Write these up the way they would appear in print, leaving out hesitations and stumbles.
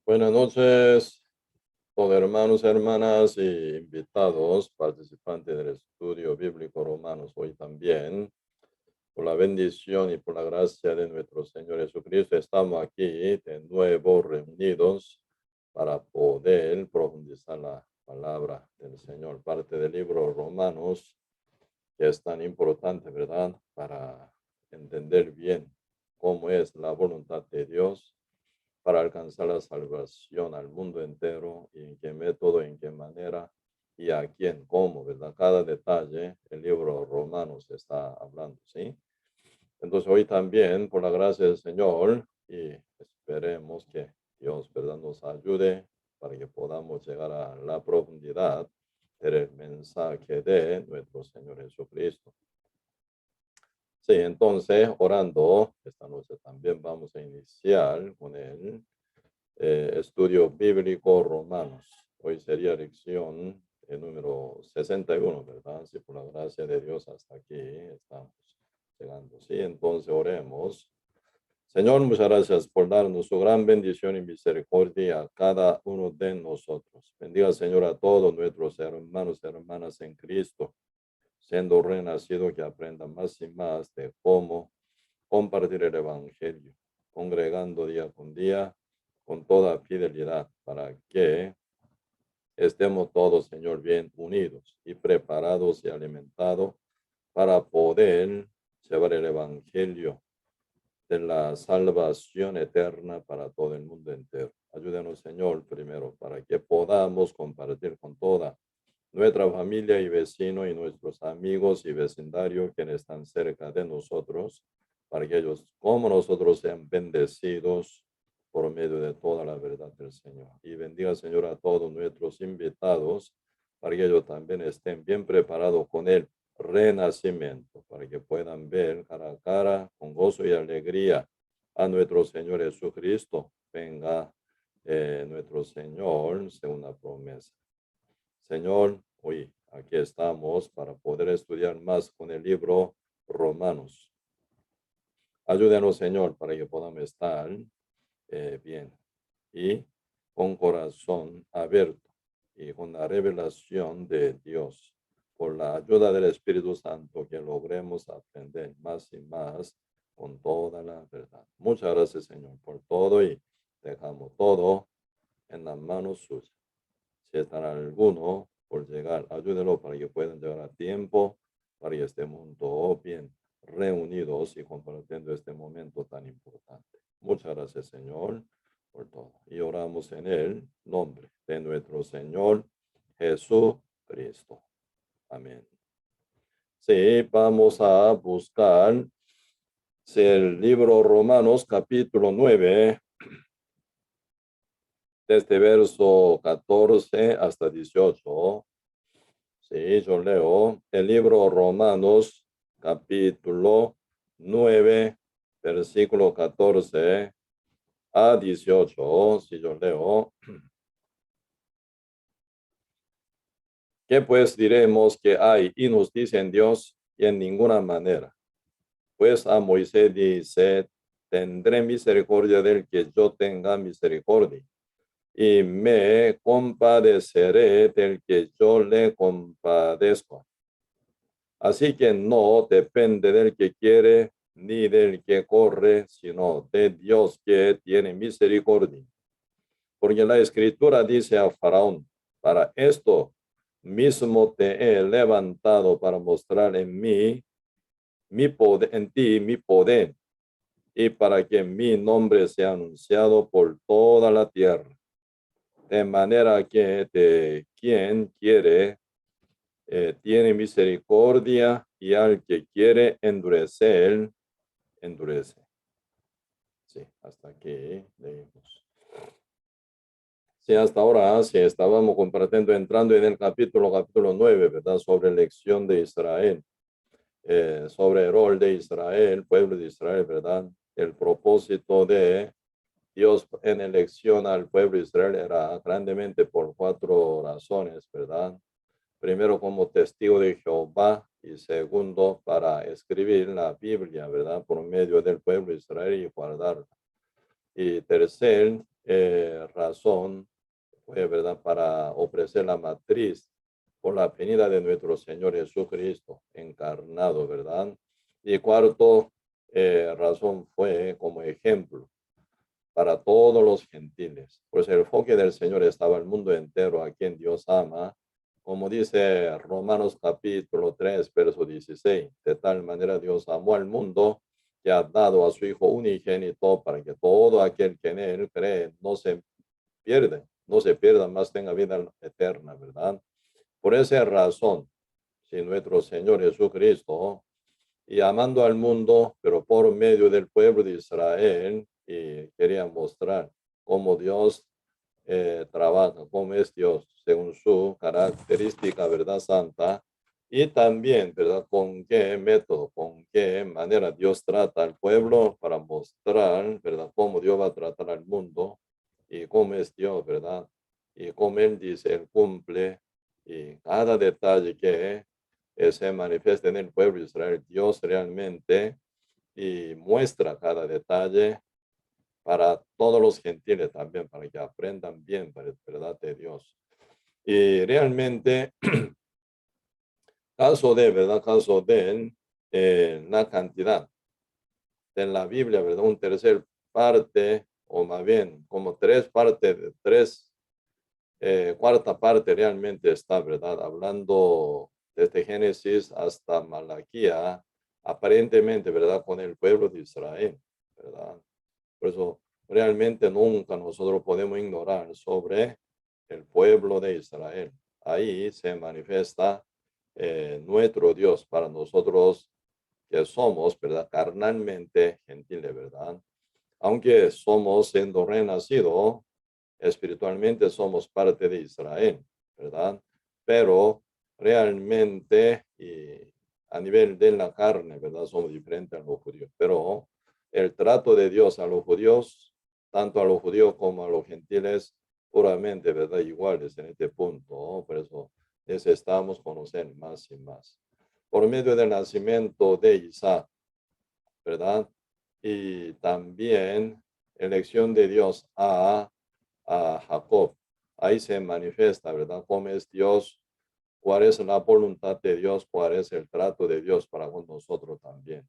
Buenas noches, todos hermanos, hermanas y invitados, participantes del estudio bíblico Romanos. Hoy también, por la bendición y por la gracia de nuestro Señor Jesucristo, estamos aquí de nuevo reunidos para poder profundizar la palabra del Señor, parte del libro Romanos, que es tan importante, ¿verdad?, para entender bien cómo es la voluntad de Dios para alcanzar la salvación al mundo entero y en qué método, en qué manera y a quién, cómo, ¿verdad? Cada detalle, el libro Romanos está hablando, ¿sí? Entonces hoy también, por la gracia del Señor, y esperemos que Dios, ¿verdad?, nos ayude para que podamos llegar a la profundidad del mensaje de nuestro Señor Jesucristo. Sí, entonces, orando, esta noche también vamos a iniciar con el estudio bíblico Romanos. Hoy sería lección número 61, ¿verdad? Si por la gracia de Dios hasta aquí estamos llegando. Sí, entonces oremos. Señor, muchas gracias por darnos su gran bendición y misericordia a cada uno de nosotros. Bendiga, Señor, a todos nuestros hermanos y hermanas en Cristo, siendo renacido, que aprendan más y más de cómo compartir el Evangelio, congregando día con día con toda fidelidad, para que estemos todos, Señor, bien unidos y preparados y alimentados para poder llevar el Evangelio de la salvación eterna para todo el mundo entero. Ayúdenos, Señor, primero, para que podamos compartir con toda nuestra familia y vecinos y nuestros amigos y vecindarios que están cerca de nosotros, para que ellos, como nosotros, sean bendecidos por medio de toda la verdad del Señor. Y bendiga, Señor, a todos nuestros invitados, para que ellos también estén bien preparados con el renacimiento, para que puedan ver cara a cara, con gozo y alegría, a nuestro Señor Jesucristo. Venga nuestro Señor, según la promesa. Señor, hoy aquí estamos para poder estudiar más con el libro Romanos. Ayúdenos, Señor, para que podamos estar bien y con corazón abierto y con la revelación de Dios. Por la ayuda del Espíritu Santo, que logremos aprender más y más con toda la verdad. Muchas gracias, Señor, por todo, y dejamos todo en las manos suyas. Si estará alguno por llegar, ayúdenlo para que puedan llegar a tiempo, para que estemos todos bien reunidos y compartiendo este momento tan importante. Muchas gracias, Señor, por todo. Y oramos en el nombre de nuestro Señor Jesucristo. Amén. Sí, vamos a buscar el libro Romanos capítulo 9, desde verso 14 hasta 18. Sí, yo leo el libro Romanos capítulo 9, versículo 14 a 18. Si yo leo, ¿qué pues diremos que hay injusticia en Dios? Y en ninguna manera. Pues a Moisés dice: tendré misericordia del que yo tenga misericordia, y me compadeceré del que yo le compadezco. Así que no depende del que quiere ni del que corre, sino de Dios, que tiene misericordia. Porque la Escritura dice a Faraón: para esto mismo te he levantado, para mostrar en mí mi poder, en ti mi poder, y para que mi nombre sea anunciado por toda la tierra. De manera que de quien quiere tiene misericordia, y al que quiere endurecer, endurece. Sí, hasta aquí leímos. Sí, hasta ahora, sí, estábamos compartiendo, entrando en el capítulo 9, ¿verdad? Sobre elección de Israel, sobre el rol de Israel, pueblo de Israel, ¿verdad? El propósito de Dios en elección al pueblo de Israel era grandemente por 4 razones, ¿verdad? Primero, como testigo de Jehová, y segundo, para escribir la Biblia, ¿verdad? Por medio del pueblo de Israel y guardarla. Y tercer, razón fue, ¿verdad?, para ofrecer la matriz por la venida de nuestro Señor Jesucristo encarnado, ¿verdad? Y cuarto razón fue como ejemplo para todos los gentiles. Pues el enfoque del Señor estaba el mundo entero a quien Dios ama, como dice Romanos capítulo 3, verso 16. De tal manera Dios amó al mundo que ha dado a su Hijo unigénito para que todo aquel que en él cree no se pierda, más tenga vida eterna, ¿verdad? Por esa razón, si nuestro Señor Jesucristo, y amando al mundo, pero por medio del pueblo de Israel, y quería mostrar cómo Dios trabaja, cómo es Dios, según su característica, verdad santa, y también, verdad, con qué método, con qué manera Dios trata al pueblo para mostrar, verdad, cómo Dios va a tratar al mundo y cómo es Dios, verdad, y cómo Él dice, Él cumple, y cada detalle que se manifiesta en el pueblo de Israel, Dios realmente y muestra cada detalle para todos los gentiles también, para que aprendan bien, verdad de Dios. Y realmente, caso de la cantidad de la Biblia, ¿verdad? Un tercer parte, o más bien como tres partes, cuarta parte realmente está, ¿verdad? Hablando desde Génesis hasta Malaquía, aparentemente, ¿verdad? Con el pueblo de Israel, ¿verdad? Por eso, realmente nunca nosotros podemos ignorar sobre el pueblo de Israel. Ahí se manifiesta nuestro Dios para nosotros que somos, ¿verdad? Carnalmente gentiles, ¿verdad? Aunque somos siendo renacido, espiritualmente somos parte de Israel, ¿verdad? Pero realmente a nivel de la carne, ¿verdad? Somos diferentes a los judíos. Pero el trato de Dios a los judíos, tanto a los judíos como a los gentiles, puramente, ¿verdad? Iguales en este punto, ¿no? Por eso necesitamos conocer más y más. Por medio del nacimiento de Isaac, ¿verdad? Y también elección de Dios a Jacob. Ahí se manifiesta, ¿verdad? Cómo es Dios, cuál es la voluntad de Dios, cuál es el trato de Dios para con nosotros también.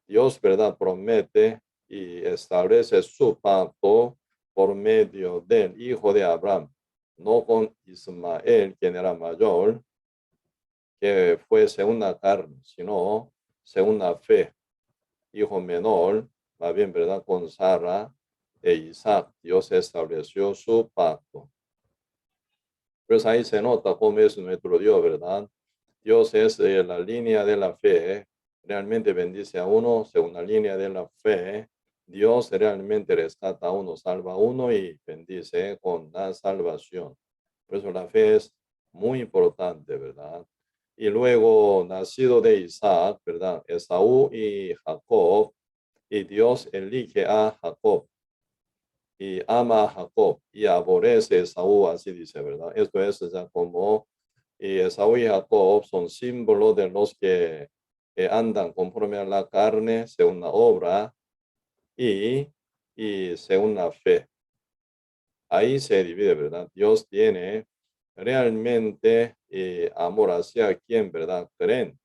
Dios, ¿verdad? Promete y establece su pacto por medio del hijo de Abraham, no con Ismael, quien era mayor, que fue según la carne, sino según la fe, hijo menor, más bien, ¿verdad? Con Sara e Isaac, Dios estableció su pacto. Pues ahí se nota cómo es nuestro Dios, ¿verdad? Dios es la línea de la fe, realmente bendice a uno según la línea de la fe. Dios realmente rescata a uno, salva a uno y bendice con la salvación. Por eso la fe es muy importante, ¿verdad? Y luego, nacido de Isaac, ¿verdad? Esaú y Jacob, y Dios elige a Jacob y ama a Jacob y aborrece a Esaú, así dice, ¿verdad? Esto es ya como, y Esaú y Jacob son símbolos de los que andan conforme a la carne, según la obra y, y según la fe. Ahí se divide, ¿verdad? Dios tiene realmente amor hacia quien, ¿verdad? Creen,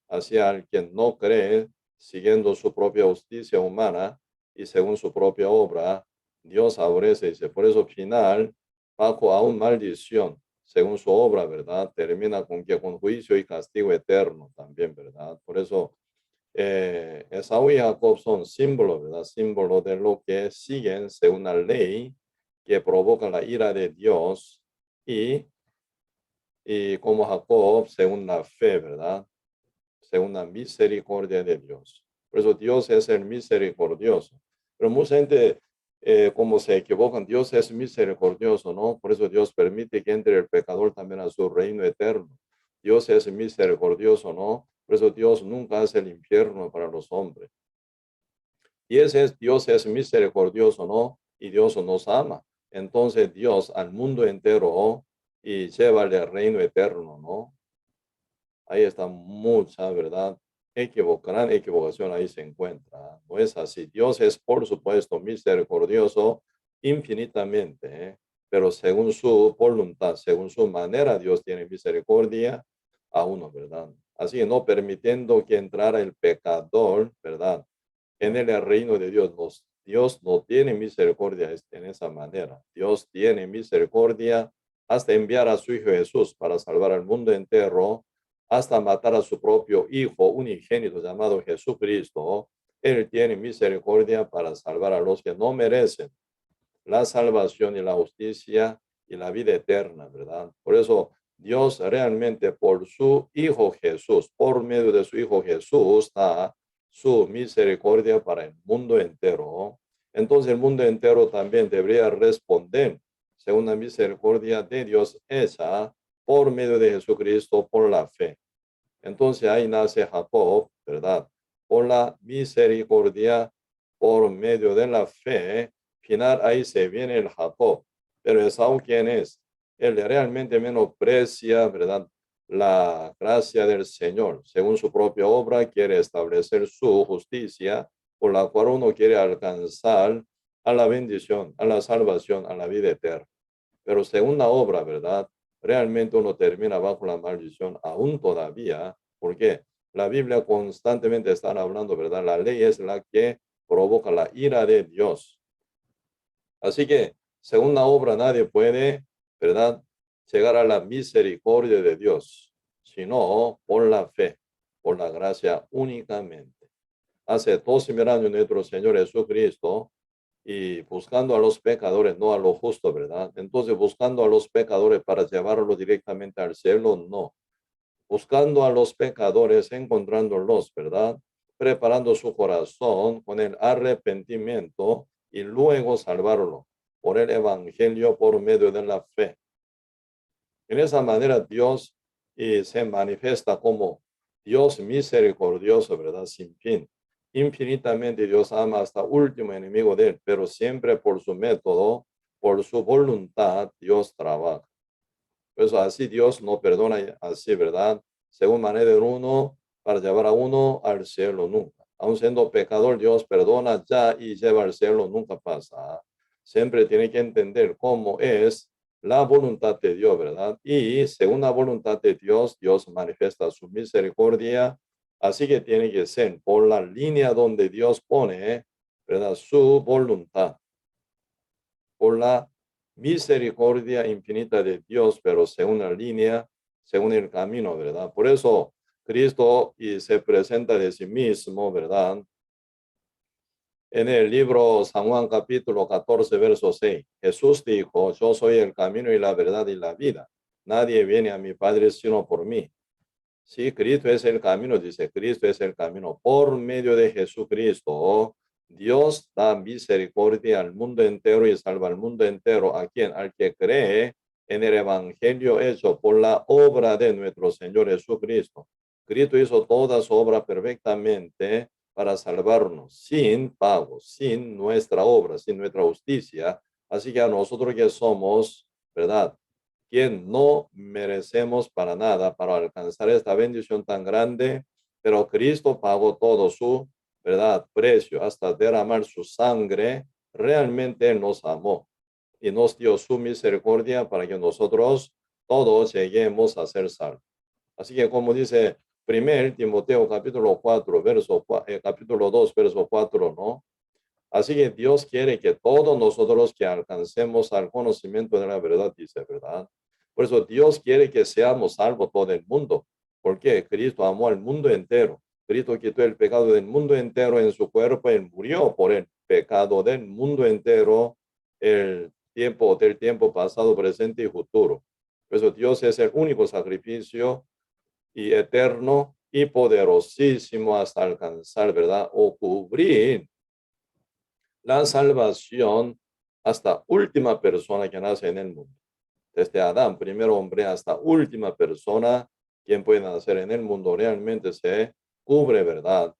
hacia el quien no cree, siguiendo su propia justicia humana y según su propia obra, Dios aborrece. Dice, por eso final, bajo aún maldición, según su obra, ¿verdad? Termina con juicio y castigo eterno también, ¿verdad? Por eso Esaú y Jacob son símbolos, ¿verdad? Símbolos de lo que siguen según la ley que provoca la ira de Dios y como Jacob según la fe, ¿verdad? Según la misericordia de Dios. Por eso Dios es el misericordioso. Pero mucha gente, como se equivocan, Dios es misericordioso, ¿no? Por eso Dios permite que entre el pecador también a su reino eterno. Dios es misericordioso, ¿no? Por eso Dios nunca hace el infierno para los hombres. Y ese es, Dios es misericordioso, ¿no? Y Dios nos ama. Entonces Dios al mundo entero y lleva el reino eterno, ¿no? Ahí está mucha verdad. Gran equivocación ahí se encuentra. No es así. Dios es, por supuesto, misericordioso, infinitamente, pero según su voluntad, según su manera, Dios tiene misericordia a uno, ¿verdad? Así no permitiendo que entrara el pecador, ¿verdad? En el reino de Dios. Dios no tiene misericordia en esa manera. Dios tiene misericordia hasta enviar a su Hijo Jesús para salvar al mundo entero, hasta matar a su propio Hijo unigénito llamado Jesucristo. Él tiene misericordia para salvar a los que no merecen la salvación y la justicia y la vida eterna, ¿verdad? Por eso Dios realmente por su Hijo Jesús, por medio de su Hijo Jesús, da su misericordia para el mundo entero. Entonces el mundo entero también debería responder según la misericordia de Dios esa por medio de Jesucristo por la fe. Entonces ahí nace Jacob, ¿verdad? Por la misericordia por medio de la fe, final ahí se viene el Jacob. Pero Esaú, ¿quién es? Él realmente menosprecia, ¿verdad? La gracia del Señor. Según su propia obra, quiere establecer su justicia, por la cual uno quiere alcanzar a la bendición, a la salvación, a la vida eterna. Pero según la obra, ¿verdad? Realmente uno termina bajo la maldición aún todavía, porque la Biblia constantemente está hablando, ¿verdad? La ley es la que provoca la ira de Dios. Así que, según la obra, nadie puede, ¿verdad? Llegar a la misericordia de Dios, sino por la fe, por la gracia únicamente. Hace 2000 años nuestro Señor Jesucristo y buscando a los pecadores, no a lo justo, ¿verdad? Entonces, buscando a los pecadores para llevarlos directamente al cielo, no. Buscando a los pecadores, encontrándolos, ¿verdad? Preparando su corazón con el arrepentimiento y luego salvarlo por el evangelio, por medio de la fe. En esa manera, Dios se manifiesta como Dios misericordioso, ¿verdad? Sin fin. Infinitamente Dios ama hasta último enemigo de él, pero siempre por su método, por su voluntad, Dios trabaja. Por eso así Dios no perdona así, ¿verdad? Según manera de uno, para llevar a uno al cielo nunca. Aun siendo pecador, Dios perdona ya y lleva al cielo, nunca pasa. Siempre tiene que entender cómo es la voluntad de Dios, ¿verdad? Y según la voluntad de Dios, Dios manifiesta su misericordia. Así que tiene que ser por la línea donde Dios pone, ¿verdad? Su voluntad. Por la misericordia infinita de Dios, pero según la línea, según el camino, ¿verdad? Por eso Cristo y se presenta de sí mismo, ¿verdad? En el libro San Juan capítulo 14, verso 6, Jesús dijo, yo soy el camino y la verdad y la vida. Nadie viene a mi Padre sino por mí. Sí, Cristo es el camino, dice, Cristo es el camino. Por medio de Jesucristo, Dios da misericordia al mundo entero y salva al mundo entero. ¿A quién? Al que cree en el evangelio hecho por la obra de nuestro Señor Jesucristo. Cristo hizo toda su obra perfectamente para salvarnos, sin pago, sin nuestra obra, sin nuestra justicia. Así que a nosotros que somos, ¿verdad? Quien no merecemos para nada para alcanzar esta bendición tan grande, pero Cristo pagó todo su, ¿verdad? Precio hasta derramar su sangre. Realmente Él nos amó y nos dio su misericordia para que nosotros todos lleguemos a ser salvos. Así que como dice 1 Timoteo capítulo 4, capítulo 2, verso 4, ¿no? Así que Dios quiere que todos nosotros que alcancemos al conocimiento de la verdad, dice, ¿verdad? Por eso Dios quiere que seamos salvos todo el mundo. Porque Cristo amó al mundo entero. Cristo quitó el pecado del mundo entero en su cuerpo. Él murió por el pecado del mundo entero, del tiempo pasado, presente y futuro. Por eso Dios es el único sacrificio y eterno y poderosísimo hasta alcanzar, ¿verdad? O cubrir la salvación hasta última persona que nace en el mundo. Desde Adán, primer hombre, hasta última persona, quien puede nacer en el mundo, realmente se cubre, ¿verdad?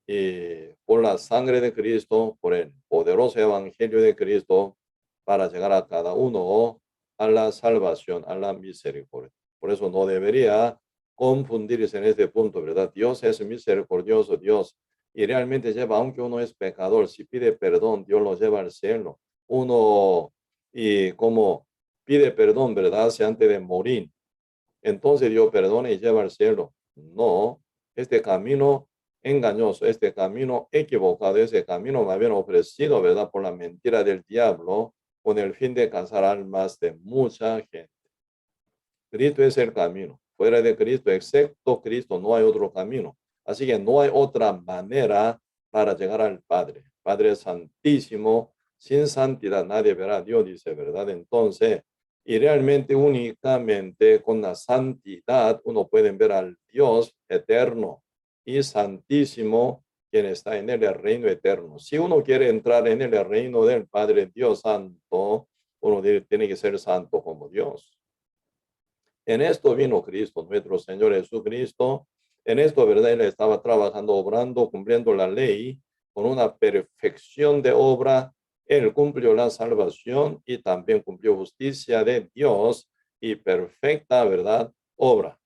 Y por la sangre de Cristo, por el poderoso evangelio de Cristo, para llegar a cada uno a la salvación, a la misericordia. Por eso no debería confundirse en este punto, ¿verdad? Dios es misericordioso, Dios, y realmente lleva, aunque uno es pecador, si pide perdón, Dios lo lleva al cielo. uno y como pide perdón, ¿verdad? Si antes de morir, entonces Dios perdona y lleva al cielo. No, este camino engañoso, este camino equivocado, ese camino me habían ofrecido, ¿verdad? Por la mentira del diablo, con el fin de cansar almas de mucha gente. Cristo es el camino. Fuera de Cristo, excepto Cristo, no hay otro camino. Así que no hay otra manera para llegar al Padre. Padre Santísimo, sin santidad nadie verá a Dios, dice, ¿verdad? Entonces, y realmente únicamente con la santidad uno puede ver al Dios eterno y santísimo, quien está en el reino eterno. Si uno quiere entrar en el reino del Padre Dios Santo, uno tiene que ser santo como Dios. En esto vino Cristo, nuestro Señor Jesucristo. En esto, ¿verdad? Él estaba trabajando, obrando, cumpliendo la ley con una perfección de obra. Él cumplió la salvación y también cumplió justicia de Dios y perfecta, ¿verdad? Obra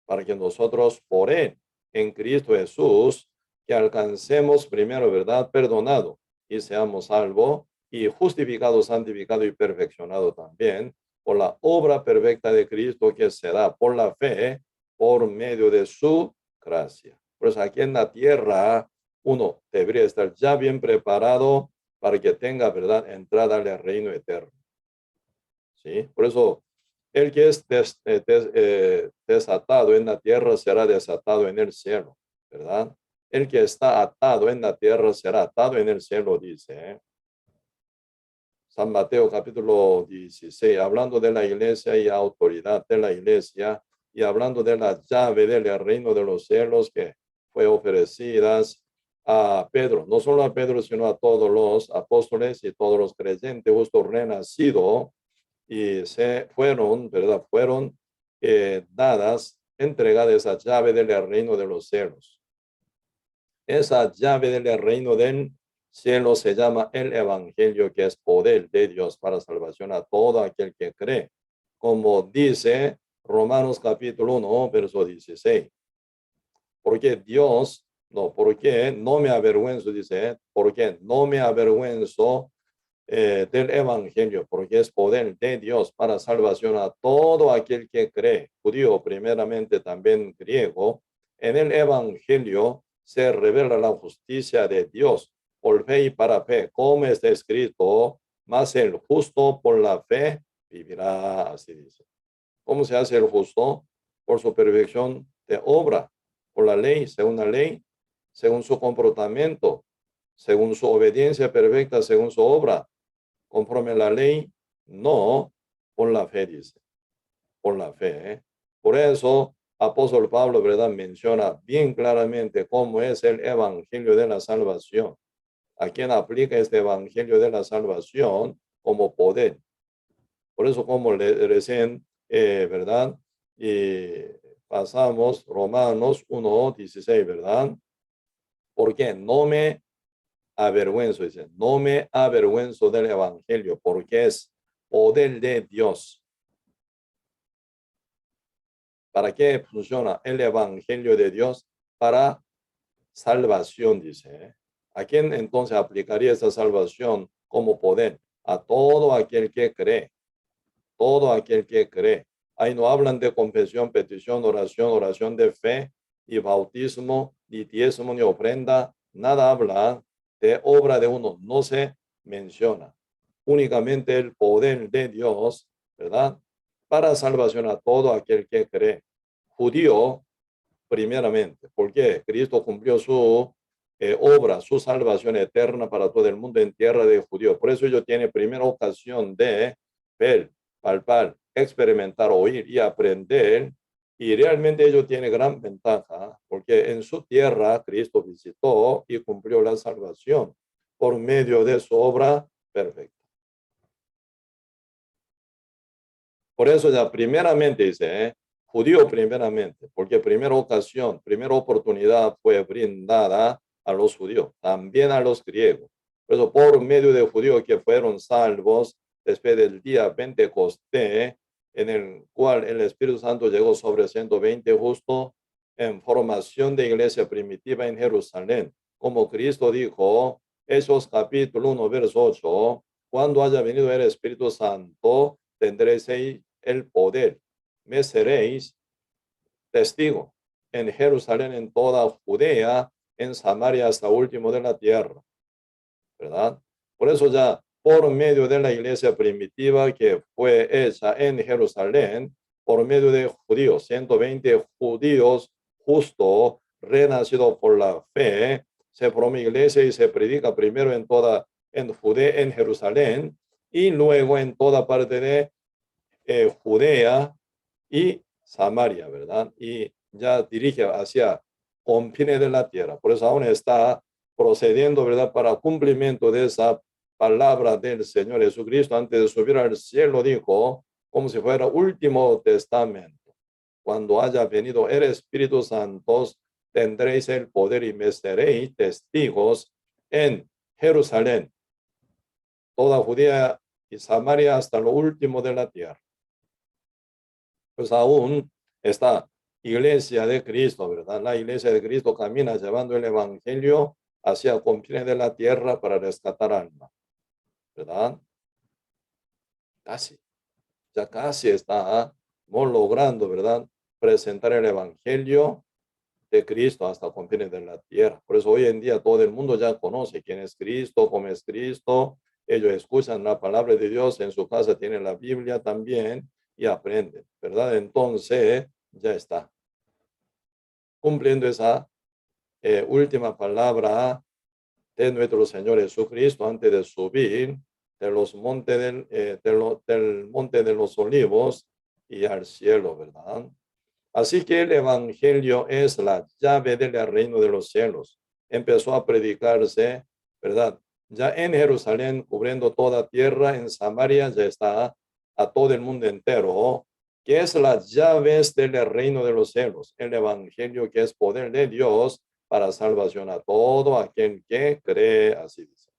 para que nosotros por él, en Cristo Jesús, que alcancemos primero, ¿verdad? Perdonado y seamos salvos y justificados, santificados y perfeccionados también por la obra perfecta de Cristo que se da por la fe, por medio de su gracia. Pues aquí en la tierra uno debería estar ya bien preparado para que tenga, ¿verdad?, entrada al reino eterno. ¿Sí? Por eso el que es desatado en la tierra será desatado en el cielo, ¿verdad? El que está atado en la tierra será atado en el cielo, dice, ¿eh? San Mateo capítulo 16, hablando de la iglesia y autoridad de la iglesia y hablando de la llave del reino de los cielos que fue ofrecidas a Pedro, no solo a Pedro, sino a todos los apóstoles y todos los creyentes justo renacidos y se fueron, ¿verdad? Fueron dadas, entregadas esa llave del reino de los cielos. Esa llave del reino del cielo se llama el evangelio, que es poder de Dios para salvación a todo aquel que cree. Como dice Romanos capítulo 1, verso 16. Porque Dios, no, porque no me avergüenzo, dice, porque no me avergüenzo del evangelio, porque es poder de Dios para salvación a todo aquel que cree, judío primeramente, también griego. En el evangelio se revela la justicia de Dios por fe y para fe, como está escrito, mas el justo por la fe vivirá, así dice. ¿Cómo se hace el justo? Por su perfección de obra, por la ley, según su comportamiento, según su obediencia perfecta, según su obra, conforme a la ley, no por la fe, dice, por la fe. ¿Eh? Por eso, apóstol Pablo, ¿verdad? Menciona bien claramente cómo es el evangelio de la salvación. A quién aplica este evangelio de la salvación como poder. Por eso, como le recién, ¿verdad? Y pasamos Romanos 1:16, ¿verdad? Porque no me avergüenzo, dice, no me avergüenzo del evangelio, porque es poder de Dios. ¿Para qué funciona el evangelio de Dios? Para salvación, dice. ¿A quién entonces aplicaría esa salvación como poder? A todo aquel que cree, todo aquel que cree. Ahí no hablan de confesión, petición, oración de fe, y bautismo, ni diezmo, ni ofrenda, nada habla de obra de uno, no se menciona. Únicamente el poder de Dios, ¿verdad? Para salvación a todo aquel que cree. Judío, primeramente, porque Cristo cumplió su obra, su salvación eterna para todo el mundo en tierra de judíos. Por eso ellos tienen primera ocasión de ver, palpar, experimentar, oír y aprender. Y realmente ellos tienen gran ventaja, porque en su tierra Cristo visitó y cumplió la salvación por medio de su obra perfecta. Por eso ya primeramente dice, judío primeramente, porque primera ocasión, primera oportunidad fue brindada a los judíos, también a los griegos. Por eso por medio de judíos que fueron salvos después del día Pentecostés, en el cual el Espíritu Santo llegó sobre 120 justos en formación de iglesia primitiva en Jerusalén. Como Cristo dijo, Hechos capítulo 1, verso 8, cuando haya venido el Espíritu Santo, tendréis el poder. Me seréis testigo en Jerusalén, en toda Judea, en Samaria, hasta último de la tierra, ¿verdad? Por eso ya por medio de la iglesia primitiva que fue hecha en Jerusalén, por medio de judíos, 120 judíos justo, renacidos por la fe, se forma iglesia y se predica primero en Judea, en Jerusalén, y luego en toda parte de Judea y Samaria, ¿verdad? Y ya dirige hacia confines de la tierra. Por eso aún está procediendo, ¿verdad? Para cumplimiento de esa palabra del Señor Jesucristo antes de subir al cielo, dijo, como si fuera último testamento. Cuando haya venido el Espíritu Santo, tendréis el poder y me seréis testigos en Jerusalén, toda Judea y Samaria hasta lo último de la tierra. Pues aún esta iglesia de Cristo, ¿verdad? La iglesia de Cristo camina llevando el evangelio hacia confines de la tierra para rescatar alma, ¿verdad? Casi, ya casi está logrando, ¿verdad? Presentar el evangelio de Cristo hasta confines de la tierra. Por eso hoy en día todo el mundo ya conoce quién es Cristo, cómo es Cristo. Ellos escuchan la palabra de Dios, en su casa tienen la Biblia también y aprenden, ¿verdad? Entonces ya está cumpliendo esa última palabra de nuestro Señor Jesucristo antes de subir de los montes del monte de los olivos y al cielo, ¿verdad? Así que el evangelio es la llave del reino de los cielos. Empezó a predicarse, ¿verdad? Ya en Jerusalén, cubriendo toda tierra, en Samaria ya está a todo el mundo entero, que es las llaves del reino de los cielos. El evangelio que es poder de Dios para salvación a todo aquel que cree, así dice.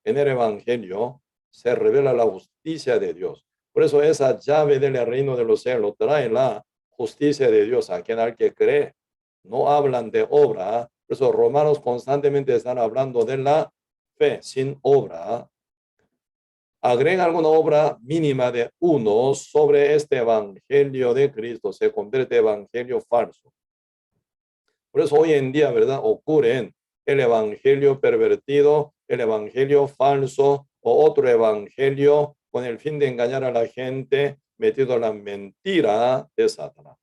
En el evangelio se revela la justicia de Dios. Por eso esa llave del reino de los cielos trae la justicia de Dios a quien al que cree. No hablan de obra. Por eso romanos constantemente están hablando de la fe sin obra. Agrega alguna obra mínima de uno sobre este evangelio de Cristo. Se convierte en evangelio falso. Por eso hoy en día, ¿verdad? Ocurre el evangelio pervertido, el evangelio falso o otro evangelio con el fin de engañar a la gente, metido en la mentira de Satanás.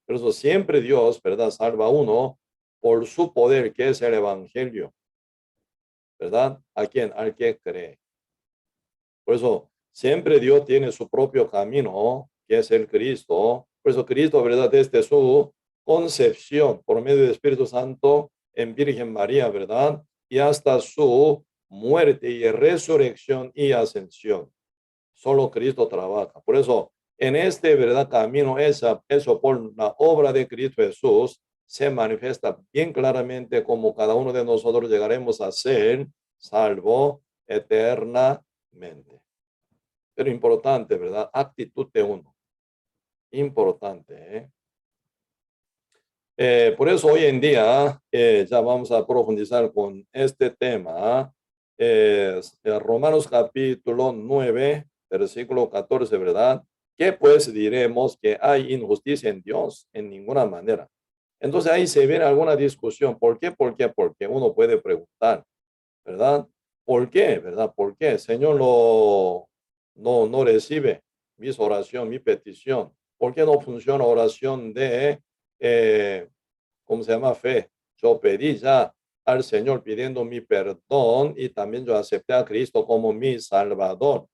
Por eso siempre Dios, ¿verdad? Salva a uno por su poder, que es el evangelio, ¿verdad? ¿A quién? Al que cree. Por eso siempre Dios tiene su propio camino, que es el Cristo. Por eso Cristo, ¿verdad? Desde su concepción por medio del Espíritu Santo en Virgen María, ¿verdad? Y hasta su muerte y resurrección y ascensión. Solo Cristo trabaja. Por eso, en este, ¿verdad? Camino, eso por la obra de Cristo Jesús, se manifiesta bien claramente como cada uno de nosotros llegaremos a ser salvo eternamente. Pero importante, ¿verdad? Actitud de uno. Importante, ¿eh? Por eso hoy en día ya vamos a profundizar con este tema. Romanos capítulo 9, versículo 14, ¿verdad? ¿Qué pues diremos que hay injusticia en Dios? En ninguna manera. Entonces ahí se viene alguna discusión. ¿Por qué? ¿Por qué? Porque uno puede preguntar, ¿verdad? ¿Por qué? ¿Verdad? ¿Por qué? Señor no recibe mi oración, mi petición. ¿Por qué no funciona oración de ¿cómo se llama? Fe. Yo pedí ya al Señor pidiendo mi perdón y también yo acepté a Cristo como mi Salvador.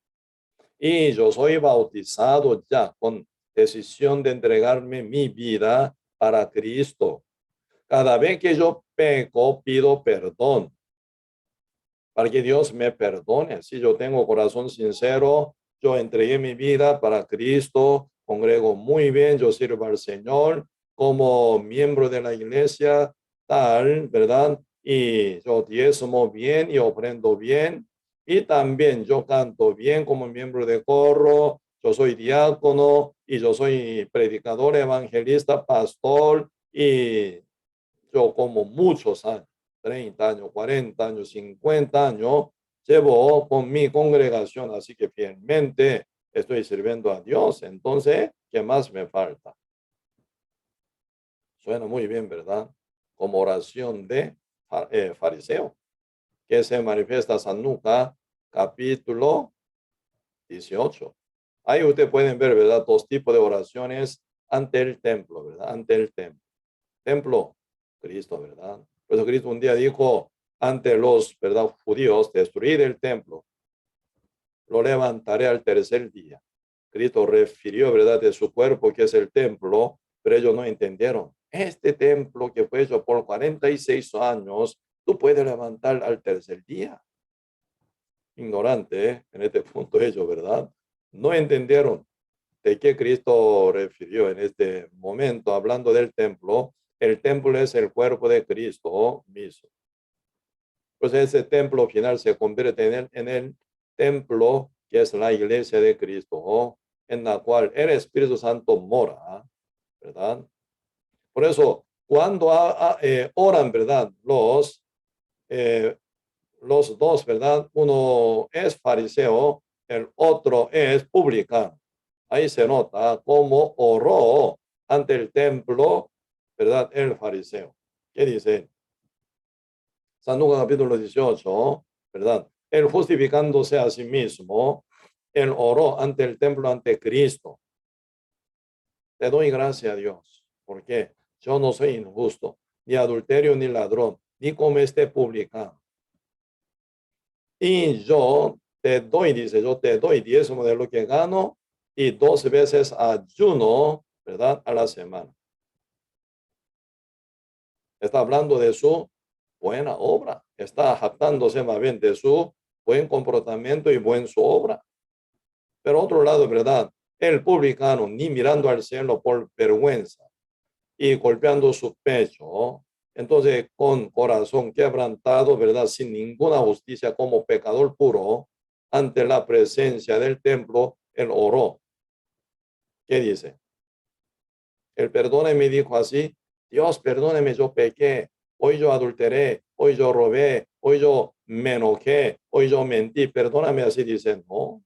Y yo soy bautizado ya con decisión de entregarme mi vida para Cristo. Cada vez que yo peco, pido perdón para que Dios me perdone. Si yo tengo corazón sincero, yo entregué mi vida para Cristo, congrego muy bien, yo sirvo al Señor como miembro de la iglesia, tal, ¿verdad? Y yo diezmo bien y ofrendo bien. Y también yo canto bien como miembro de coro, yo soy diácono y yo soy predicador, evangelista, pastor y yo como muchos años. 30 años, 40 años, 50 años, llevo con mi congregación, así que fielmente estoy sirviendo a Dios. Entonces, ¿qué más me falta? Suena muy bien, ¿verdad? Como oración de fariseo, que se manifiesta San Lucas, capítulo 18. Ahí ustedes pueden ver, ¿verdad? Dos tipos de oraciones ante el templo, ¿verdad? Ante el templo. Templo, Cristo, ¿verdad? Por eso Cristo un día dijo ante los, ¿verdad? Judíos, destruir el templo, lo levantaré al tercer día. Cristo refirió, ¿verdad?, de su cuerpo, que es el templo, pero ellos no entendieron. Este templo que fue hecho por 46 años, tú puedes levantar al tercer día. Ignorante, ¿eh? En este punto ellos, ¿verdad? No entendieron de qué Cristo refirió en este momento, hablando del templo. El templo es el cuerpo de Cristo mismo. Pues ese templo final se convierte en el templo que es la iglesia de Cristo, en la cual el Espíritu Santo mora, ¿verdad? Por eso, cuando oran, ¿verdad? Los dos, ¿verdad? Uno es fariseo, el otro es publicano. Ahí se nota cómo oró ante el templo, ¿verdad? El fariseo. ¿Qué dice? San Lucas capítulo 18, ¿verdad? Él justificándose a sí mismo, él oró ante el templo, ante Cristo. Te doy gracias a Dios, porque yo no soy injusto, ni adulterio, ni ladrón, ni como este publicano. Y yo te doy, dice, yo te doy diezmo de lo que gano y 12 veces ayuno, ¿verdad? A la semana. Está hablando de su buena obra. Está jactándose más bien de su buen comportamiento y buen su obra. Pero otro lado, ¿verdad? El publicano, ni mirando al cielo por vergüenza y golpeando su pecho, entonces con corazón quebrantado, ¿verdad? Sin ninguna justicia, como pecador puro, ante la presencia del templo, él oró. ¿Qué dice? El perdóneme dijo así: Dios, perdóneme, yo pequé, hoy yo adulteré, hoy yo robé, hoy yo me enojé, hoy yo mentí, perdóname. Así dice, no.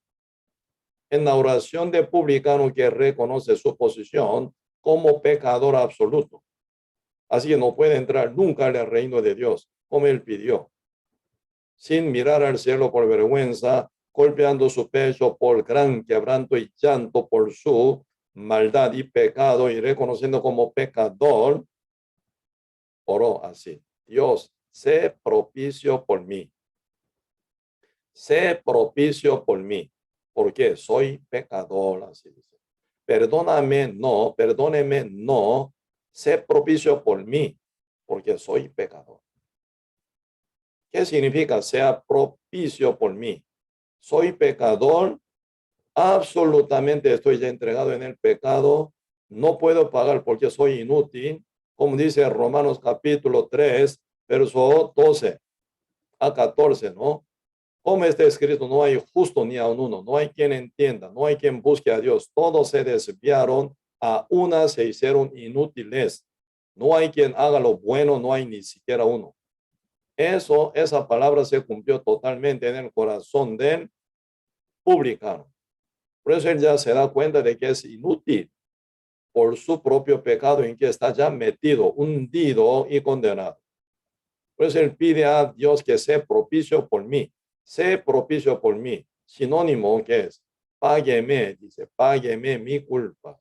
En la oración de publicano, que reconoce su posición como pecador absoluto, así que no puede entrar nunca al reino de Dios, como él pidió, sin mirar al cielo por vergüenza, golpeando su pecho por gran quebranto y llanto por su maldad y pecado, y reconociendo como pecador, oró así: Dios, sé propicio por mí. Sé propicio por mí, porque soy pecador, así dice. Perdóname, no, perdóneme, no. Sé propicio por mí, porque soy pecador. ¿Qué significa sea propicio por mí? Soy pecador, absolutamente estoy ya entregado en el pecado, no puedo pagar porque soy inútil, como dice Romanos capítulo 3, verso 12 a 14, ¿no? Como está escrito, no hay justo ni a uno, no hay quien entienda, no hay quien busque a Dios. Todos se desviaron, a una se hicieron inútiles. No hay quien haga lo bueno, no hay ni siquiera uno. Esa palabra se cumplió totalmente en el corazón del publicano. Por eso él ya se da cuenta de que es inútil por su propio pecado, en que está ya metido, hundido y condenado. Por eso él pide a Dios que sea propicio por mí. Sé propicio por mí. Sinónimo, que es: págueme, dice, págueme mi culpa.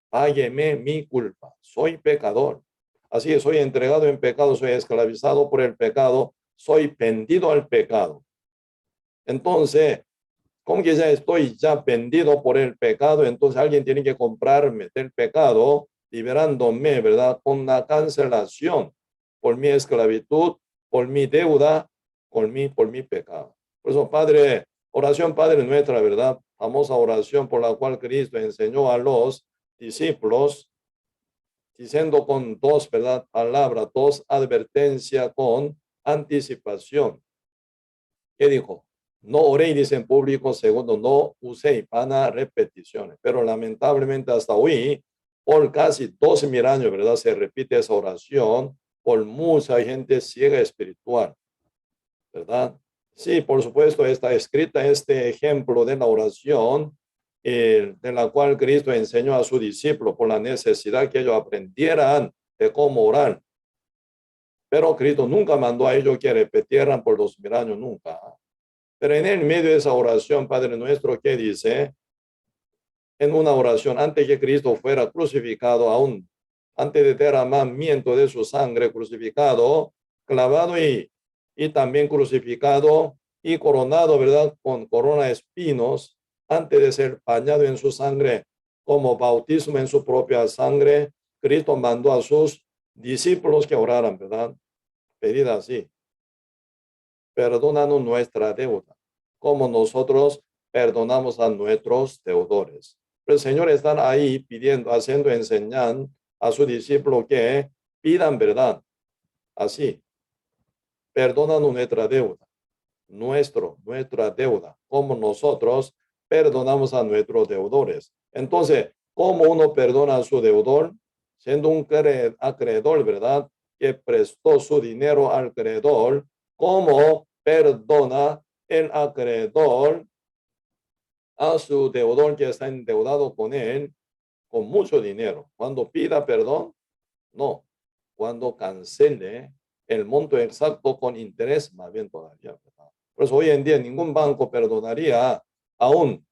Págueme mi culpa. Soy pecador. Así que soy entregado en pecado, soy esclavizado por el pecado, soy vendido al pecado. Entonces, como que ya estoy ya vendido por el pecado, entonces alguien tiene que comprarme del pecado, liberándome, ¿verdad? Con la cancelación por mi esclavitud, por mi deuda, por mi pecado. Por eso, Padre, oración Padre nuestra, ¿verdad? Famosa oración por la cual Cristo enseñó a los discípulos, diciendo con dos, ¿verdad? Palabras, dos advertencias con anticipación. ¿Qué dijo? No oréis en público, segundo, no uséis vanas repeticiones. Pero lamentablemente hasta hoy, por casi 12.000 años, ¿verdad? Se repite esa oración por mucha gente ciega espiritual, ¿verdad? Sí, por supuesto, está escrita este ejemplo de la oración, de la cual Cristo enseñó a sus discípulos por la necesidad que ellos aprendieran de cómo orar. Pero Cristo nunca mandó a ellos que repitieran por 2000 años, nunca. Pero en el medio de esa oración, Padre nuestro, ¿qué dice? En una oración, antes que Cristo fuera crucificado, aún antes de derramamiento de su sangre, crucificado, clavado y también crucificado y coronado, ¿verdad? Con corona de espinos, antes de ser bañado en su sangre, como bautismo en su propia sangre, Cristo mandó a sus discípulos que oraran, ¿verdad? Pedida así: perdónanos nuestra deuda, como nosotros perdonamos a nuestros deudores. El Señor está ahí pidiendo, haciendo enseñar a su discípulo que pidan verdad. Así, perdónanos nuestra deuda, nuestra deuda, como nosotros perdonamos a nuestros deudores. Entonces, ¿cómo uno perdona a su deudor? Siendo un acreedor, ¿verdad? Que prestó su dinero al acreedor. ¿Cómo perdona el acreedor a su deudor que está endeudado con él con mucho dinero? Cuando pida perdón, no. Cuando cancele el monto exacto con interés, más bien todavía, ¿verdad? Por eso hoy en día ningún banco perdonaría a un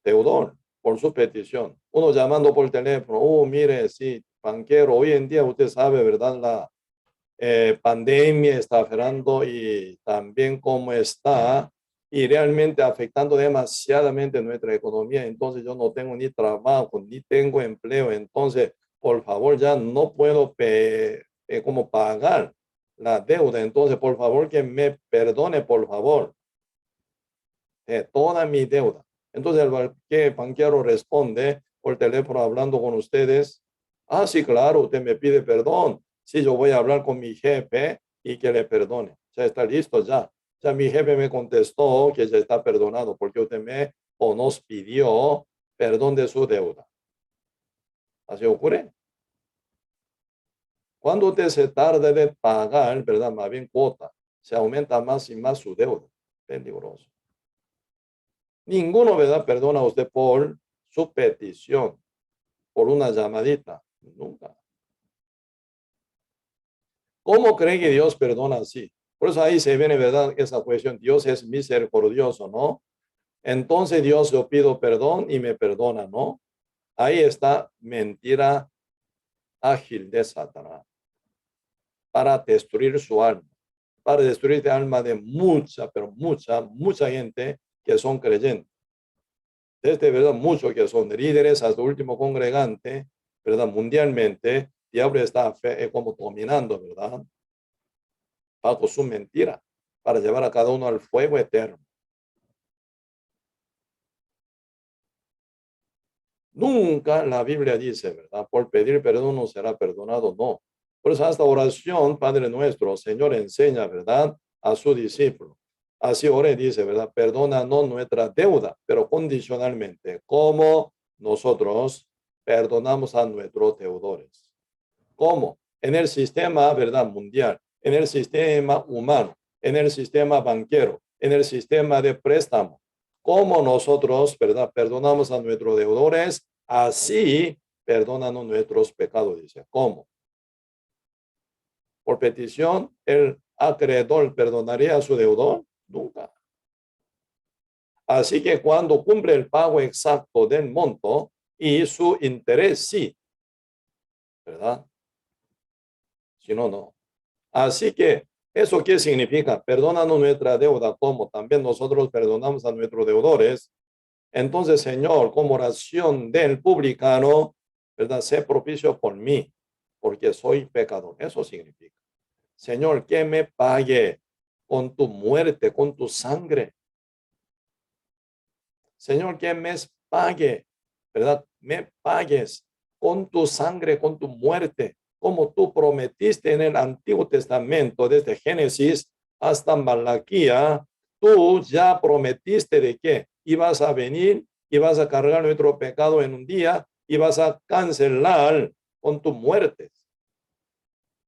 deudor por su petición. Uno llamando por teléfono: mire, sí, banquero, hoy en día usted sabe, ¿verdad? La pandemia está afectando y también cómo está y realmente afectando demasiadamente nuestra economía. Entonces yo no tengo ni trabajo, ni tengo empleo. Entonces, por favor, ya no puedo como pagar la deuda. Entonces, por favor, que me perdone, por favor, toda mi deuda. Entonces el banquero responde por teléfono hablando con ustedes: ah, sí, claro, usted me pide perdón. Sí, yo voy a hablar con mi jefe y que le perdone. Ya está listo ya. Ya mi jefe me contestó que ya está perdonado porque usted me o nos pidió perdón de su deuda. Así ocurre. Cuando usted se tarda de pagar, ¿verdad? Más bien cuota, se aumenta más y más su deuda. Peligroso. Ninguno, ¿verdad? Perdona a usted por su petición, por una llamadita. Nunca. ¿Cómo cree que Dios perdona así? Por eso ahí se viene, ¿verdad? Esa cuestión. Dios es misericordioso, ¿no? Entonces Dios, yo pido perdón y me perdona, ¿no? Ahí está mentira ágil de Satanás para destruir su alma, para destruir el alma de mucha, pero mucha gente que son creyentes. Desde, ¿verdad? Muchos que son líderes hasta el último congregante, ¿verdad? Mundialmente, diablo está como dominando, ¿verdad? Bajo su mentira, para llevar a cada uno al fuego eterno. Nunca la Biblia dice, ¿verdad? Por pedir perdón no será perdonado, no. Por eso esta oración, Padre nuestro, Señor enseña, ¿verdad? A su discípulo. Así ora y dice, ¿verdad? Perdónanos nuestra deuda, pero condicionalmente, como nosotros perdonamos a nuestros deudores. ¿Cómo? En el sistema, ¿verdad? Mundial, en el sistema humano, en el sistema banquero, en el sistema de préstamo. Como nosotros, ¿verdad? Perdonamos a nuestros deudores, así perdónanos nuestros pecados, dice. ¿Cómo? Por petición, el acreedor perdonaría a su deudor. Nunca. Así que cuando cumple el pago exacto del monto y su interés, sí, ¿verdad? Si no, no. Así que, ¿eso qué significa? Perdónanos nuestra deuda, como también nosotros perdonamos a nuestros deudores. Entonces, Señor, como oración del publicano, ¿verdad? Sé propicio por mí, porque soy pecador. Eso significa: Señor, que me pague con tu muerte, con tu sangre. Señor, que me pague, ¿verdad? Me pagues con tu sangre, con tu muerte, como tú prometiste en el Antiguo Testamento, desde Génesis hasta Malaquía. Tú ya prometiste de que ibas a venir y vas a cargar nuestro pecado en un día y vas a cancelar con tu muerte.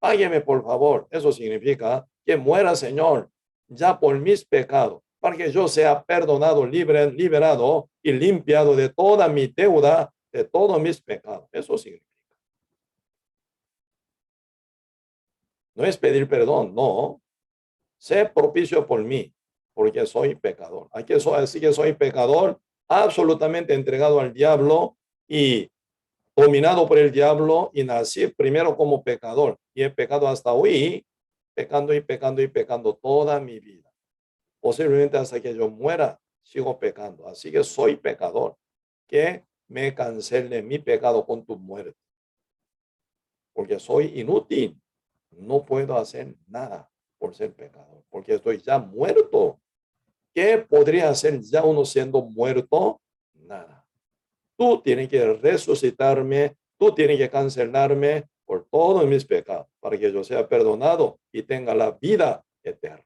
págueme por favor. Eso significa que muera, Señor, ya por mis pecados, para que yo sea perdonado, liberado y limpiado de toda mi deuda, de todos mis pecados. Eso significa. No es pedir perdón, no. Sé propicio por mí, porque soy pecador. Así que soy pecador, absolutamente entregado al diablo y dominado por el diablo, y nací primero como pecador y he pecado hasta hoy, pecando y pecando y pecando toda mi vida. Posiblemente hasta que yo muera, sigo pecando. Así que soy pecador. Que me cancele mi pecado con tu muerte, porque soy inútil. No puedo hacer nada por ser pecador, porque estoy ya muerto. ¿Qué podría hacer ya uno siendo muerto? Nada. Tú tienes que resucitarme, tú tienes que cancelarme por todos mis pecados, para que yo sea perdonado y tenga la vida eterna.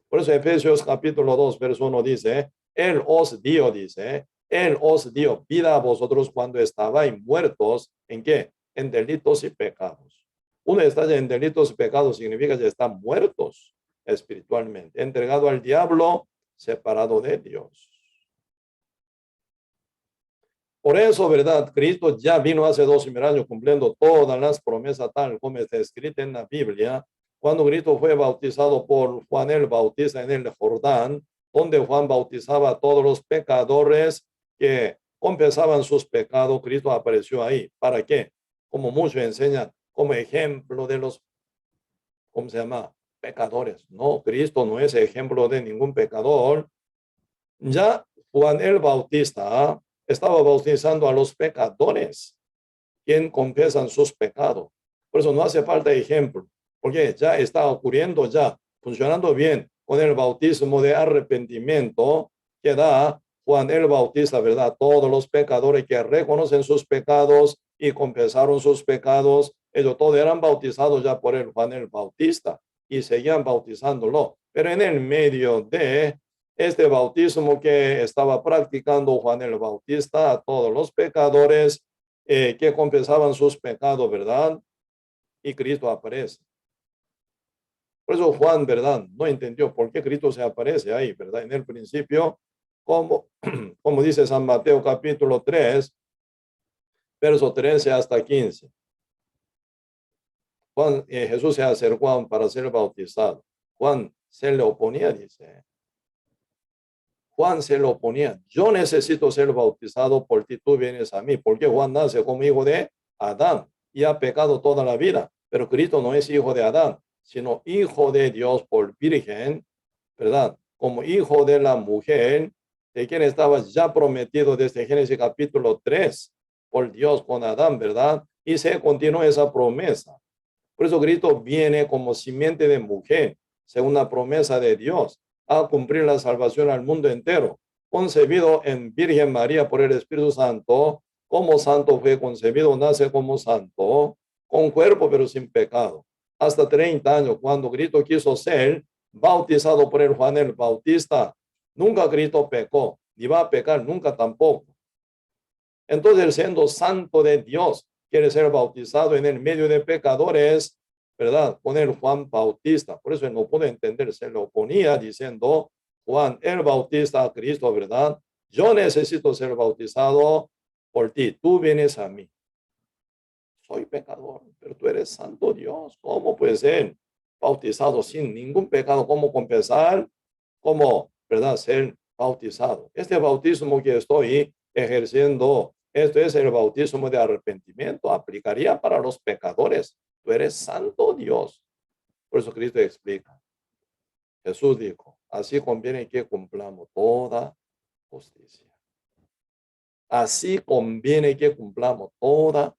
Por eso Efesios capítulo 2, verso 1 dice, Él os dio, dice, Él os dio vida a vosotros cuando estabais muertos, ¿en qué? En delitos y pecados. Uno está en delitos y pecados, significa que están muertos espiritualmente, entregado al diablo, separado de Dios. Por eso, ¿verdad? Cristo ya vino hace 2000 años cumpliendo todas las promesas tal como está escrita en la Biblia. Cuando Cristo fue bautizado por Juan el Bautista en el Jordán, donde Juan bautizaba a todos los pecadores que confesaban sus pecados, Cristo apareció ahí. ¿Para qué? Como muchos enseñan, como ejemplo de los, ¿cómo se llama? Pecadores. No, Cristo no es ejemplo de ningún pecador. Ya Juan el Bautista estaba bautizando a los pecadores, quien confesan sus pecados. Por eso no hace falta ejemplo, porque ya está ocurriendo, ya funcionando bien con el bautismo de arrepentimiento que da Juan el Bautista, ¿verdad? Todos los pecadores que reconocen sus pecados y confesaron sus pecados, ellos todos eran bautizados ya por el Juan el Bautista y seguían bautizándolo. Pero en el medio de este bautismo que estaba practicando Juan el Bautista a todos los pecadores que confesaban sus pecados, ¿verdad? Y Cristo aparece. Por eso Juan, ¿verdad? No entendió por qué Cristo se aparece ahí, ¿verdad? En el principio, como, como dice San Mateo capítulo 3, verso 13 hasta 15. Juan, Jesús se acercó a Juan para ser bautizado. Juan se le oponía, dice. Juan se lo oponía. Yo necesito ser bautizado por ti, tú vienes a mí. Porque Juan nace como hijo de Adán y ha pecado toda la vida. Pero Cristo no es hijo de Adán, sino hijo de Dios por virgen, ¿verdad? Como hijo de la mujer, de quien estaba ya prometido desde Génesis capítulo 3 por Dios con Adán, ¿verdad? Y se continúa esa promesa. Por eso Cristo viene como simiente de mujer, según la promesa de Dios, a cumplir la salvación al mundo entero. Concebido en Virgen María por el Espíritu Santo, como santo fue concebido, nace como santo, con cuerpo pero sin pecado. Hasta 30 años, cuando Cristo quiso ser bautizado por el Juan el Bautista, nunca Cristo pecó, ni va a pecar nunca tampoco. Entonces, siendo santo de Dios, quiere ser bautizado en el medio de pecadores, ¿verdad? Con el Juan Bautista. Por eso él no puede entender, se lo oponía diciendo, Juan el Bautista a Cristo, ¿verdad? Yo necesito ser bautizado por ti, tú vienes a mí. Soy pecador, pero tú eres santo Dios. ¿Cómo puede ser bautizado sin ningún pecado? ¿Cómo confesar? ¿Cómo, verdad, ser bautizado? Este bautismo que estoy ejerciendo, esto es el bautismo de arrepentimiento, aplicaría para los pecadores. Tú eres santo Dios. Por eso Cristo explica. Jesús dijo, así conviene que cumplamos toda justicia. Así conviene que cumplamos toda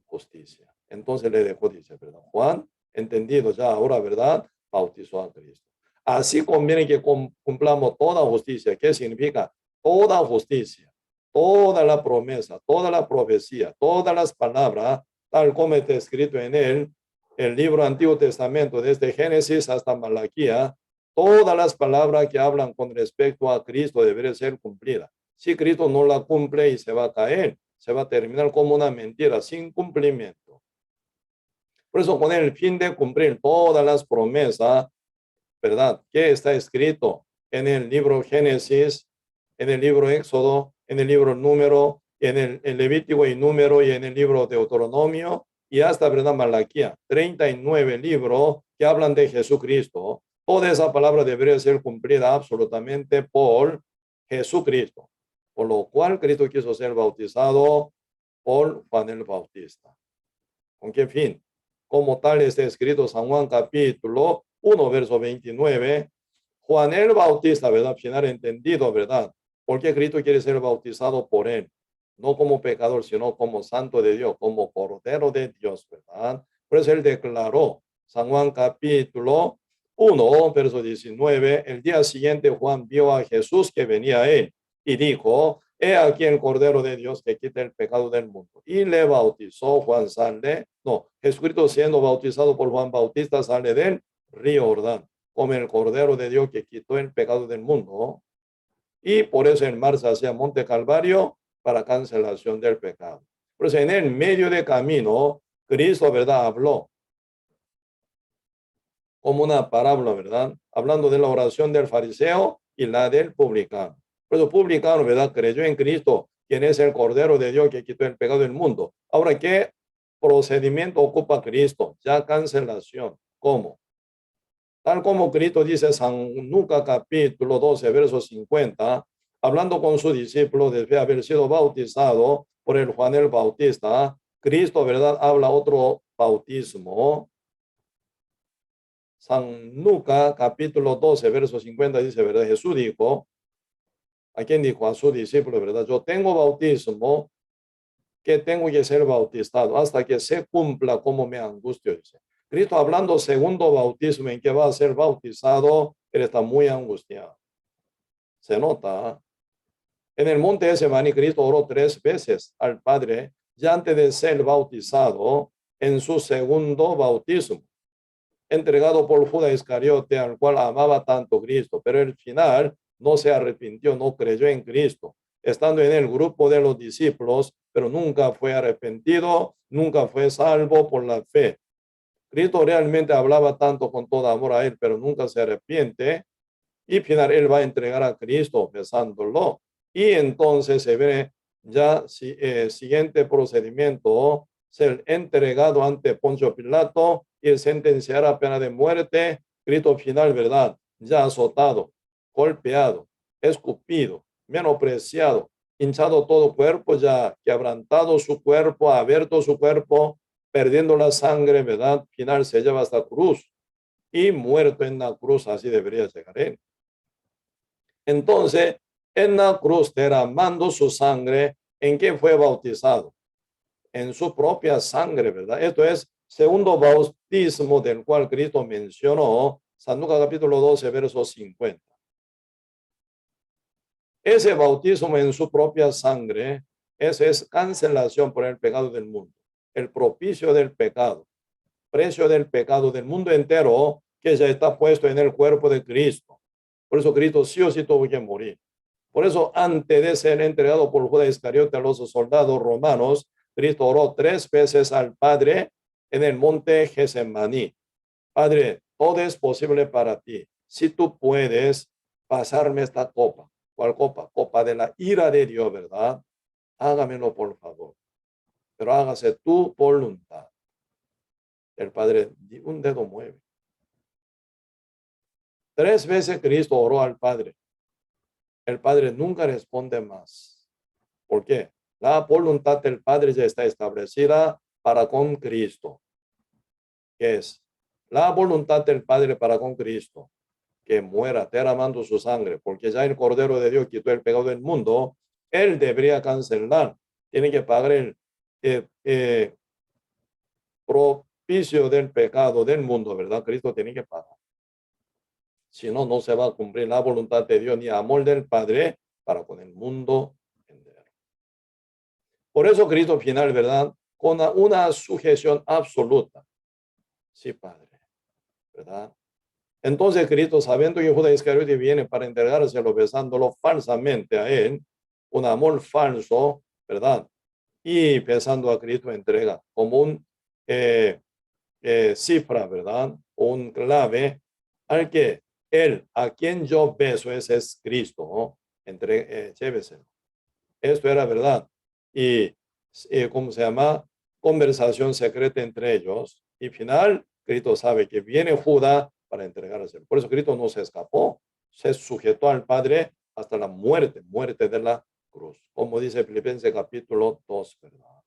justicia. Entonces le dejó, dice, ¿verdad? Juan, entendido ya ahora, ¿verdad? Bautizó a Cristo. Así conviene que cumplamos toda justicia. ¿Qué significa? Toda justicia, toda la promesa, toda la profecía, todas las palabras, tal como está escrito en el libro Antiguo Testamento, desde Génesis hasta Malaquía, todas las palabras que hablan con respecto a Cristo deberán ser cumplidas. Si Cristo no la cumple y se va a caer, se va a terminar como una mentira sin cumplimiento. Por eso, con el fin de cumplir todas las promesas, ¿verdad? Que está escrito en el libro Génesis, en el libro Éxodo, en el libro Número, en el Levítico y Número, y en el libro Deuteronomio, y hasta, ¿verdad? Malaquía, 39 libros que hablan de Jesucristo. Toda esa palabra debería ser cumplida absolutamente por Jesucristo, por lo cual Cristo quiso ser bautizado por Juan el Bautista. ¿Con qué fin? Como tal está escrito San Juan capítulo 1, verso 29. Juan el Bautista, ¿verdad? Final entendido, ¿verdad? Porque Cristo quiere ser bautizado por él, no como pecador, sino como santo de Dios, como cordero de Dios, ¿verdad? Por eso él declaró, San Juan capítulo 1, verso 19, el día siguiente Juan vio a Jesús que venía a él y dijo, he aquí el Cordero de Dios que quita el pecado del mundo. Y le bautizó. Juan sale, no, Jesucristo siendo bautizado por Juan Bautista sale del río Jordán, como el Cordero de Dios que quitó el pecado del mundo. Y por eso en marcha hacia Monte Calvario para cancelación del pecado. Por eso en el medio de camino, Cristo, ¿verdad? Habló como una parábola, ¿verdad? Hablando de la oración del fariseo y la del publicano. Por eso publicano, ¿verdad? Creyó en Cristo, quien es el Cordero de Dios que quitó el pecado del mundo. Ahora, ¿qué procedimiento ocupa Cristo? Ya cancelación. ¿Cómo? Tal como Cristo dice San Lucas capítulo 12, verso 50, hablando con su discípulo después de haber sido bautizado por el Juan el Bautista, Cristo, ¿verdad? Habla otro bautismo. San Lucas capítulo 12, verso 50 dice, ¿verdad? Jesús dijo, ¿a quién dijo? A su discípulo, ¿verdad? Yo tengo bautismo que tengo que ser bautizado hasta que se cumpla como me angustio, dice. Cristo hablando segundo bautismo en que va a ser bautizado, él está muy angustiado. Se nota. En el monte ese Cristo oró 3 veces al Padre ya antes de ser bautizado en su segundo bautismo, entregado por Judas Iscariote, al cual amaba tanto Cristo, pero al final no se arrepintió, no creyó en Cristo, estando en el grupo de los discípulos, pero nunca fue arrepentido, nunca fue salvo por la fe. Cristo realmente hablaba tanto con todo amor a él, pero nunca se arrepiente, y al final él va a entregar a Cristo besándolo. Y entonces se ve ya siguiente procedimiento, ser entregado ante Poncio Pilato y sentenciar a pena de muerte. Cristo final, ¿verdad? Ya azotado, golpeado, escupido, menospreciado, hinchado todo cuerpo, ya quebrantado su cuerpo, abierto su cuerpo, perdiendo la sangre, ¿verdad? Final se lleva hasta cruz y muerto en la cruz, así debería llegar él. Entonces, en la cruz derramando su sangre, ¿en qué fue bautizado? En su propia sangre, ¿verdad? Esto es segundo bautismo del cual Cristo mencionó, San Lucas capítulo 12, verso 50. Ese bautismo en su propia sangre, esa es cancelación por el pecado del mundo, el propicio del pecado, precio del pecado del mundo entero que ya está puesto en el cuerpo de Cristo. Por eso Cristo sí o sí tuvo que morir. Por eso, antes de ser entregado por Judas Iscariote a los soldados romanos, Cristo oró 3 veces al Padre en el monte Getsemaní. Padre, todo es posible para ti. Si tú puedes pasarme esta copa. ¿Cuál copa? Copa de la ira de Dios, ¿verdad? Hágamelo, por favor. Pero hágase tu voluntad. El Padre un dedo mueve. 3 veces Cristo oró al Padre. El Padre nunca responde más. ¿Por qué? La voluntad del Padre ya está establecida para con Cristo. ¿Qué es? La voluntad del Padre para con Cristo, que muera derramando su sangre, porque ya el Cordero de Dios quitó el pecado del mundo. Él debería cancelar. Tiene que pagar el propicio del pecado del mundo, ¿verdad? Cristo tiene que pagar. Si no, no se va a cumplir la voluntad de Dios ni amor del Padre para con el mundo entero. Por eso Cristo final, ¿verdad? Con una sujeción absoluta. Sí, Padre, ¿verdad? Entonces Cristo, sabiendo que Judas Iscariote viene para entregárselo besándolo falsamente a él, un amor falso, ¿verdad? Y besando a Cristo entrega como un cifra, ¿verdad? Un clave al que él, a quien yo beso, ese es Cristo, ¿no? Llévese. Esto era verdad. Y, ¿cómo se llama? Conversación secreta entre ellos. Y final, Cristo sabe que viene Judá para entregarse. Por eso Cristo no se escapó. Se sujetó al Padre hasta la muerte, muerte de la cruz. Como dice Filipenses capítulo 2, ¿verdad?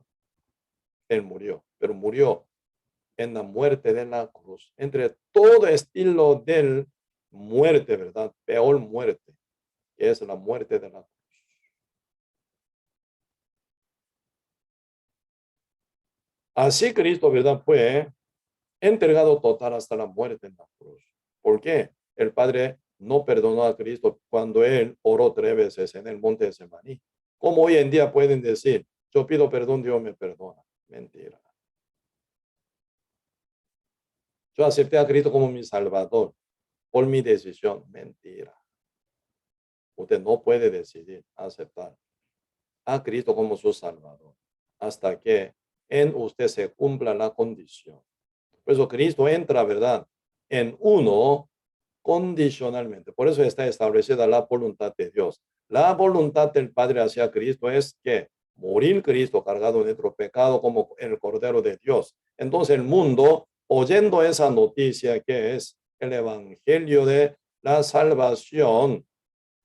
Él murió, pero murió en la muerte de la cruz. Entre todo estilo de muerte, ¿verdad? Peor muerte, que es la muerte de la cruz. Así Cristo, ¿verdad? Fue entregado total hasta la muerte en la cruz. ¿Por qué? El Padre no perdonó a Cristo cuando él oró 3 veces en el monte de Semaní. Como hoy en día pueden decir, yo pido perdón, Dios me perdona. Mentira. Yo acepté a Cristo como mi Salvador por mi decisión. Mentira. Usted no puede decidir aceptar a Cristo como su Salvador hasta que en usted se cumpla la condición. Por eso Cristo entra, ¿verdad? En uno condicionalmente. Por eso está establecida la voluntad de Dios. La voluntad del Padre hacia Cristo es que morir Cristo cargado de nuestro pecado como el Cordero de Dios. Entonces el mundo, oyendo esa noticia que es el Evangelio de la salvación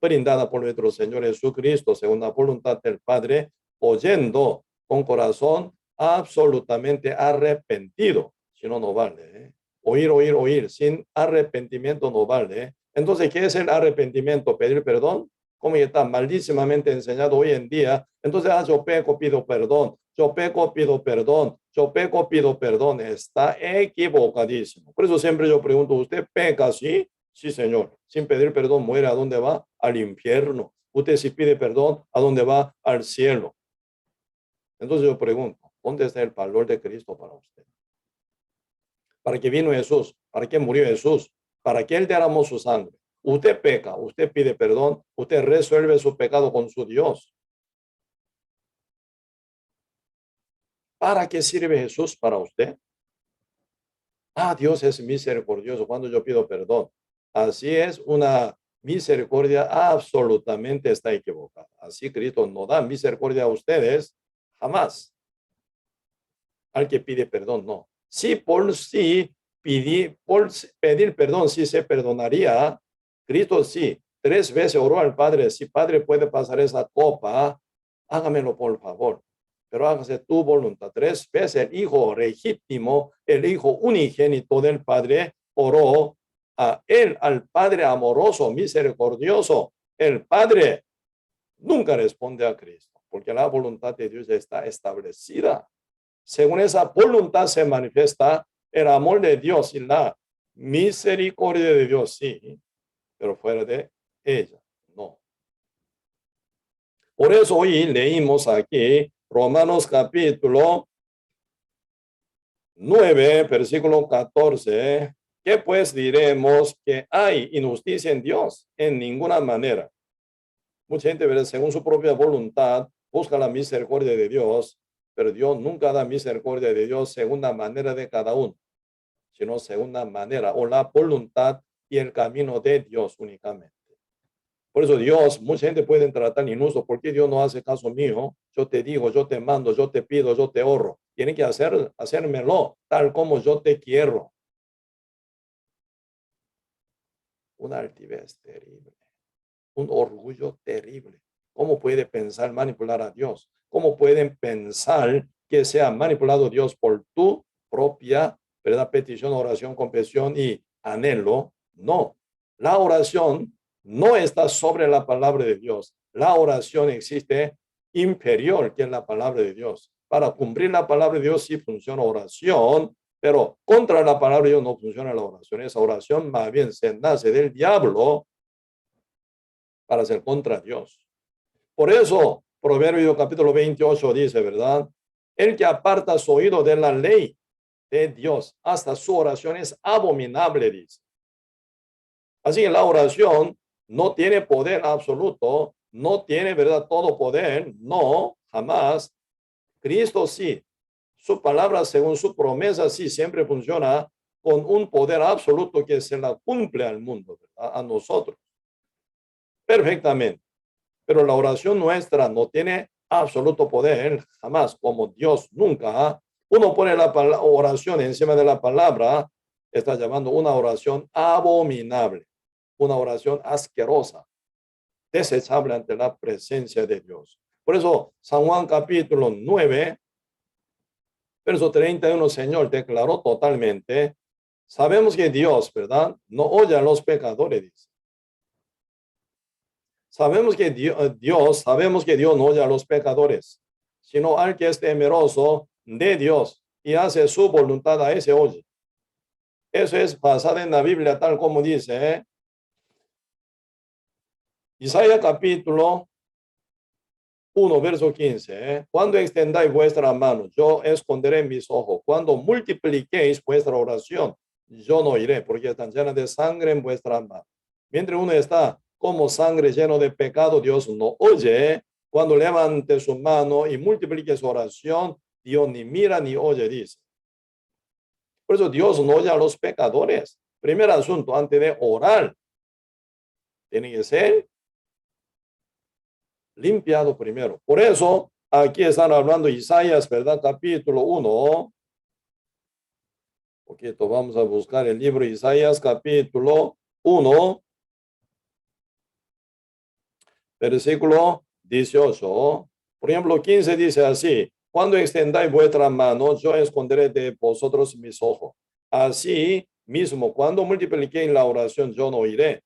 brindada por nuestro Señor Jesucristo, según la voluntad del Padre, oyendo con corazón absolutamente arrepentido. Si no, no vale. Oír, oír, oír, sin arrepentimiento no vale. Entonces, ¿qué es el arrepentimiento? Pedir perdón. Como ya está maldísimamente enseñado hoy en día. Entonces, yo peco, pido perdón. Yo peco, pido perdón. Yo peco, pido perdón. Está equivocadísimo. Por eso siempre yo pregunto, ¿usted peca así? Sí, Señor. Sin pedir perdón, muere. ¿A dónde va? Al infierno. Usted si pide perdón, ¿a dónde va? Al cielo. Entonces yo pregunto, ¿dónde está el valor de Cristo para usted? ¿Para qué vino Jesús? ¿Para qué murió Jesús? ¿Para qué él derramó su sangre? Usted peca, usted pide perdón, usted resuelve su pecado con su Dios. ¿Para qué sirve Jesús para usted? Ah, Dios es misericordioso cuando yo pido perdón. Así es, una misericordia absolutamente está equivocada. Así Cristo no da misericordia a ustedes jamás. Al que pide perdón, no. Si por sí por pedir perdón, sí se perdonaría. Cristo sí, 3 veces oró al Padre. Si Padre puede pasar esa copa, hágamelo por favor. Pero hágase tu voluntad. 3 veces el hijo legítimo, el hijo unigénito del Padre, oró a él, al Padre amoroso, misericordioso. El Padre nunca responde a Cristo, porque la voluntad de Dios ya está establecida. Según esa voluntad se manifiesta el amor de Dios y la misericordia de Dios, sí, pero fuera de ella, no. Por eso hoy leímos aquí Romanos capítulo 9, versículo 14. ¿Qué pues diremos que hay injusticia en Dios? En ninguna manera. Mucha gente, ¿verdad? Según su propia voluntad, busca la misericordia de Dios, pero Dios nunca da misericordia de Dios según la manera de cada uno, sino según la manera o la voluntad y el camino de Dios únicamente. Por eso Dios, mucha gente puede tratar injusto. ¿Por qué Dios no hace caso mío? Yo te digo, yo te mando, yo te pido, yo te ahorro. Tiene que hacérmelo tal como yo te quiero. Una altivez terrible, un orgullo terrible. ¿Cómo puede pensar manipular a Dios? ¿Cómo pueden pensar que sea manipulado Dios por tu propia, ¿verdad? Petición, oración, confesión y anhelo? No. La oración no está sobre la palabra de Dios. La oración existe inferior que la palabra de Dios. Para cumplir la palabra de Dios sí funciona oración, pero contra la palabra de Dios no funciona la oración. Esa oración más bien se nace del diablo para ser contra Dios. Por eso, Proverbio capítulo 28 dice, ¿verdad? El que aparta su oído de la ley de Dios hasta su oración es abominable, dice. Así que la oración no tiene poder absoluto, no tiene, ¿verdad? Todo poder, no, jamás. Cristo sí, su palabra según su promesa, sí, siempre funciona con un poder absoluto que se la cumple al mundo, ¿verdad? A nosotros, perfectamente. Pero la oración nuestra no tiene absoluto poder, jamás, como Dios nunca. Uno pone la oración encima de la palabra, está llamando una oración abominable, una oración asquerosa, desechable ante la presencia de Dios. Por eso, San Juan capítulo 9, verso 31, Señor declaró totalmente, sabemos que Dios, ¿verdad? No oye a los pecadores, dice. Sabemos que Dios no oye a los pecadores, sino al que es temeroso de Dios y hace su voluntad, a ese oye. Eso es basado en la Biblia, tal como dice Isaías capítulo 1, verso 15. Cuando extendáis vuestra mano, yo esconderé mis ojos. Cuando multipliquéis vuestra oración, yo no iré, porque están llenas de sangre en vuestra mano. Mientras uno está como sangre lleno de pecado, Dios no oye. Cuando levante su mano y multiplique su oración, Dios ni mira ni oye, dice. Por eso Dios no oye a los pecadores. Primer asunto, antes de orar, tiene que ser limpiado primero. Por eso, aquí están hablando Isaías, ¿verdad? Capítulo 1. Poquito, vamos a buscar el libro Isaías, capítulo 1, versículo 18. Por ejemplo, 15 dice así, cuando extendáis vuestra mano, yo esconderé de vosotros mis ojos. Así mismo, cuando multipliquéis la oración, yo no iré.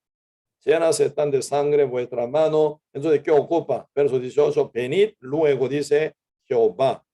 Llenas están de sangre vuestra mano. Entonces, ¿qué ocupa? Verso 18, venid, luego dice Jehová.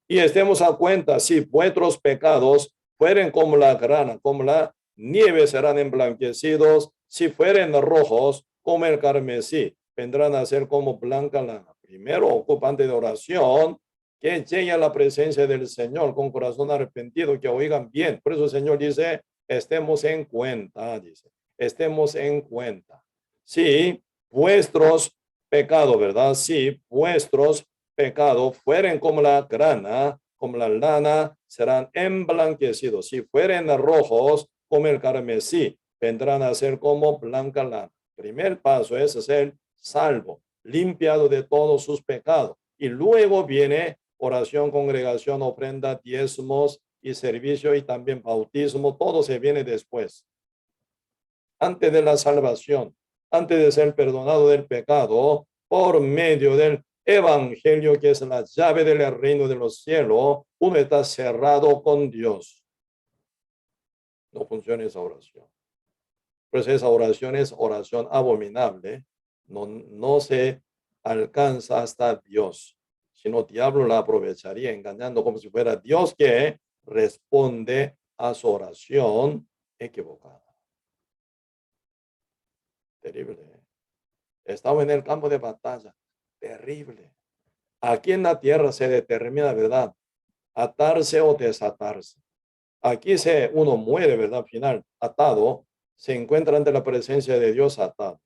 Y estemos a cuenta, si vuestros pecados fueren como la grana, como la nieve, serán emblanquecidos. Si fueren rojos, como el carmesí, vendrán a ser como blanca lana. Primero, ocupante de oración, que llegue a la presencia del Señor con corazón arrepentido, que oigan bien. Por eso el Señor dice, estemos en cuenta, dice, estemos en cuenta. Si vuestros pecados, ¿verdad? Si vuestros pecados fueren como la grana, como la lana, serán emblanquecidos. Si fueren rojos como el carmesí, vendrán a ser como blanca lana. Primer paso es ser salvo, limpiado de todos sus pecados. Y luego viene oración, congregación, ofrenda, diezmos y servicio y también bautismo. Todo se viene después. Antes de la salvación, antes de ser perdonado del pecado, por medio del evangelio, que es la llave del reino de los cielos, uno está cerrado con Dios. No funciona esa oración. Pues esa oración es oración abominable. No se alcanza hasta Dios. Si no, diablo la aprovecharía engañando como si fuera Dios que responde a su oración equivocada. Terrible. Estaba en el campo de batalla. Terrible. Aquí en la tierra se determina, ¿verdad? Atarse o desatarse. Aquí uno muere, ¿verdad? Al final, atado, se encuentra ante la presencia de Dios atado.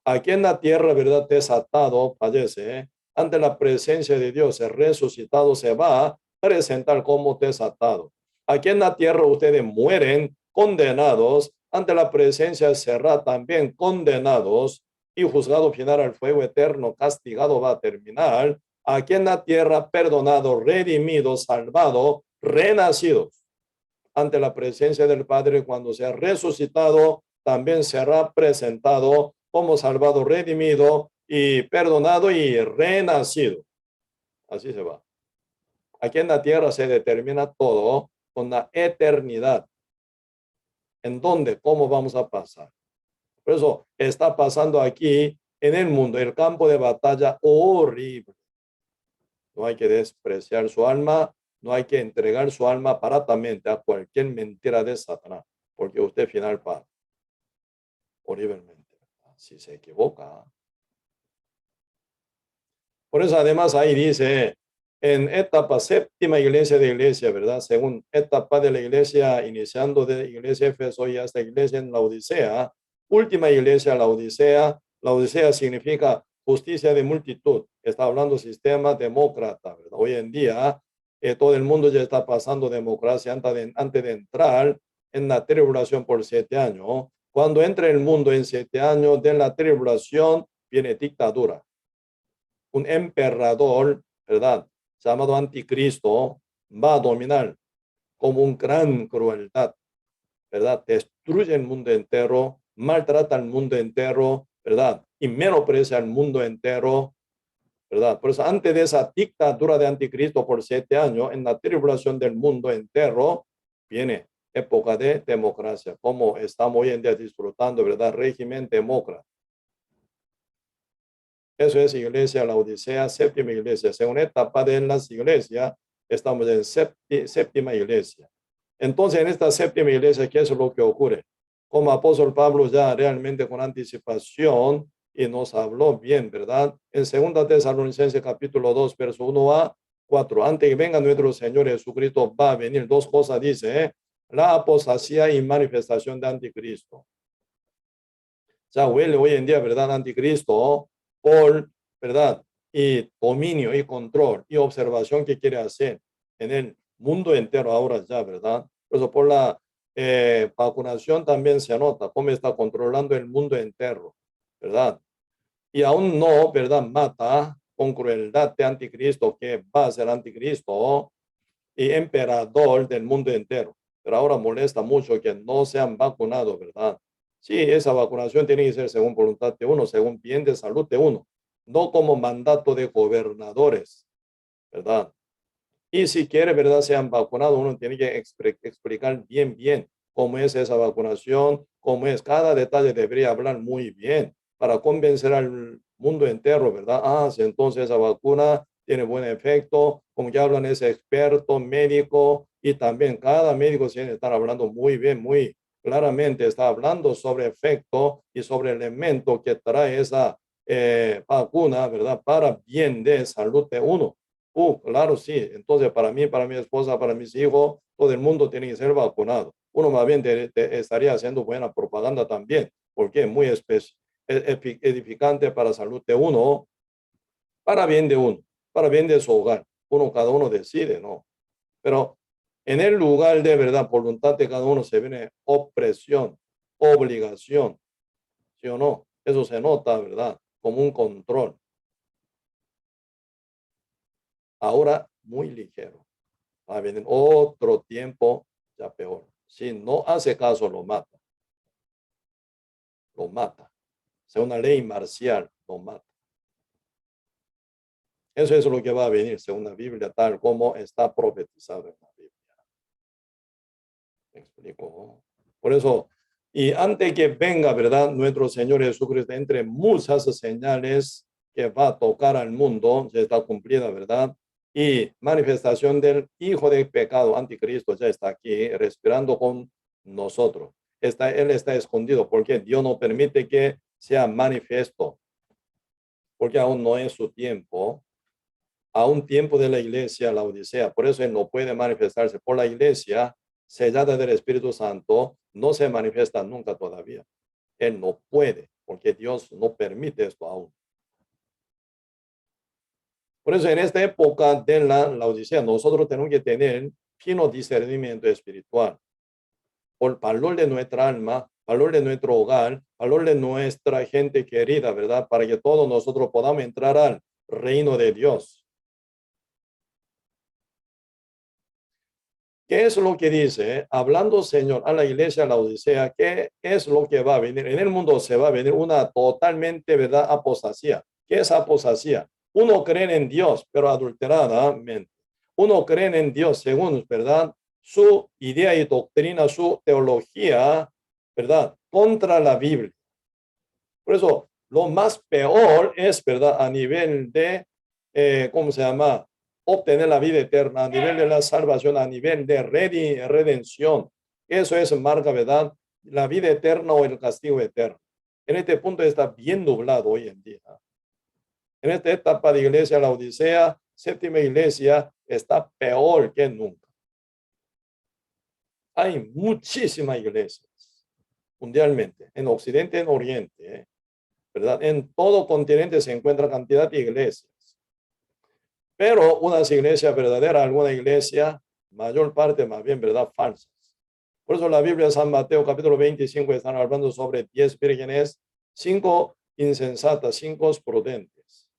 Aquí en la tierra, ¿verdad? Desatado, fallece, ¿eh? Ante la presencia de Dios, el resucitado se va a presentar como desatado. Aquí en la tierra ustedes mueren condenados, ante la presencia será también condenados y juzgado final al fuego eterno, castigado va a terminar. Aquí en la tierra perdonado, redimido, salvado, renacidos ante la presencia del Padre cuando sea resucitado, también será presentado como salvado, redimido y perdonado y renacido. Así se va. Aquí en la tierra se determina todo con la eternidad. ¿En dónde? ¿Cómo vamos a pasar? Por eso está pasando aquí en el mundo, el campo de batalla horrible. No hay que despreciar su alma, no hay que entregar su alma baratamente a cualquier mentira de Satanás, porque usted final paga horriblemente, si se equivoca. Por eso además ahí dice, en etapa séptima iglesia de iglesia, ¿verdad? Según etapa de la iglesia, iniciando de iglesia Efeso y hasta iglesia en la Odisea, última iglesia, la Odisea significa justicia de multitud. Está hablando sistema demócrata, ¿verdad? Hoy en día todo el mundo ya está pasando democracia antes de entrar en la tribulación por 7 años. Cuando entre el mundo en 7 años de la tribulación, viene dictadura. Un emperador, ¿verdad? Llamado anticristo, va a dominar como un gran crueldad, ¿verdad? Destruye el mundo entero, maltrata al mundo entero, ¿verdad? Y menosprecia al mundo entero, ¿verdad? Por eso, antes de esa dictadura de anticristo por 7 años, en la tribulación del mundo entero, viene época de democracia, como estamos hoy en día disfrutando, ¿verdad? Régimen demócrata. Eso es iglesia, la Odisea, séptima iglesia. Según etapa de las iglesias, estamos en séptima iglesia. Entonces, en esta séptima iglesia, ¿qué es lo que ocurre? Como apóstol Pablo ya realmente con anticipación y nos habló bien, ¿verdad? En 2 Tesalonicenses capítulo 2, verso 1 a 4. Antes que venga nuestro Señor Jesucristo, va a venir dos cosas, dice, la apostasía y manifestación de anticristo. Ya huele hoy en día, ¿verdad? Anticristo por, ¿verdad? Y dominio y control y observación que quiere hacer en el mundo entero ahora ya, ¿verdad? Por eso por la vacunación también se nota cómo está controlando el mundo entero, ¿verdad? Y aún no, ¿verdad? Mata con crueldad de anticristo, que va a ser anticristo y emperador del mundo entero. Pero ahora molesta mucho que no se han vacunado, ¿verdad? Sí, esa vacunación tiene que ser según voluntad de uno, según bien de salud de uno, no como mandato de gobernadores, ¿verdad? Y si quiere, ¿verdad? Se han vacunado, uno tiene que explicar bien cómo es esa vacunación, cómo es. Cada detalle debería hablar muy bien para convencer al mundo entero, ¿verdad? Ah, si entonces esa vacuna tiene buen efecto, como ya hablan ese experto médico y también cada médico tiene que estar hablando muy bien, muy claramente, está hablando sobre efecto y sobre el elemento que trae esa vacuna, ¿verdad? Para bien de salud de uno. Claro, sí. Entonces, para mí, para mi esposa, para mis hijos, todo el mundo tiene que ser vacunado. Uno más bien estaría haciendo buena propaganda también, porque es muy edificante para la salud de uno, para bien de uno, para bien de su hogar. Cada uno decide, ¿no? Pero en el lugar de verdad, voluntad de cada uno se viene opresión, obligación, ¿sí o no? Eso se nota, ¿verdad? Como un control. Ahora muy ligero. Va a venir otro tiempo ya peor. Si no hace caso, lo mata. Lo mata. Sea una ley marcial, lo mata. Eso es lo que va a venir según la Biblia, tal como está profetizado en la Biblia. ¿Me explico? Por eso, y antes que venga, ¿verdad? Nuestro Señor Jesucristo, entre muchas señales que va a tocar al mundo, ya está cumplida, ¿verdad? Y manifestación del Hijo del Pecado, anticristo, ya está aquí respirando con nosotros. Él está escondido porque Dios no permite que sea manifiesto, porque aún no es su tiempo, a un tiempo de la iglesia, la Odisea. Por eso Él no puede manifestarse por la iglesia sellada del Espíritu Santo, no se manifiesta nunca todavía. Él no puede, porque Dios no permite esto aún. Por eso en esta época de la Odisea, nosotros tenemos que tener fino discernimiento espiritual por valor de nuestra alma, valor de nuestro hogar, valor de nuestra gente querida, ¿verdad? Para que todos nosotros podamos entrar al reino de Dios. ¿Qué es lo que dice? Hablando, Señor, a la iglesia, a la Odisea, ¿qué es lo que va a venir? En el mundo se va a venir una totalmente, ¿verdad? Apostasía. ¿Qué es apostasía? Uno cree en Dios, pero adulteradamente. Uno cree en Dios según, ¿verdad? Su idea y doctrina, su teología, ¿verdad? Contra la Biblia. Por eso, lo más peor es, ¿verdad? A nivel de, ¿cómo se llama? Obtener la vida eterna, a nivel de la salvación, a nivel de redención. Eso es marca, ¿verdad? La vida eterna o el castigo eterno. En este punto está bien nublado hoy en día. En esta etapa de iglesia, la Odisea, séptima iglesia, está peor que nunca. Hay muchísimas iglesias mundialmente, en Occidente, en Oriente, ¿verdad? En todo continente se encuentra cantidad de iglesias. Pero unas iglesias verdaderas, alguna iglesia, mayor parte más bien, ¿verdad? Falsas. Por eso la Biblia de San Mateo capítulo 25 están hablando sobre 10 vírgenes, 5 insensatas, 5 prudentes.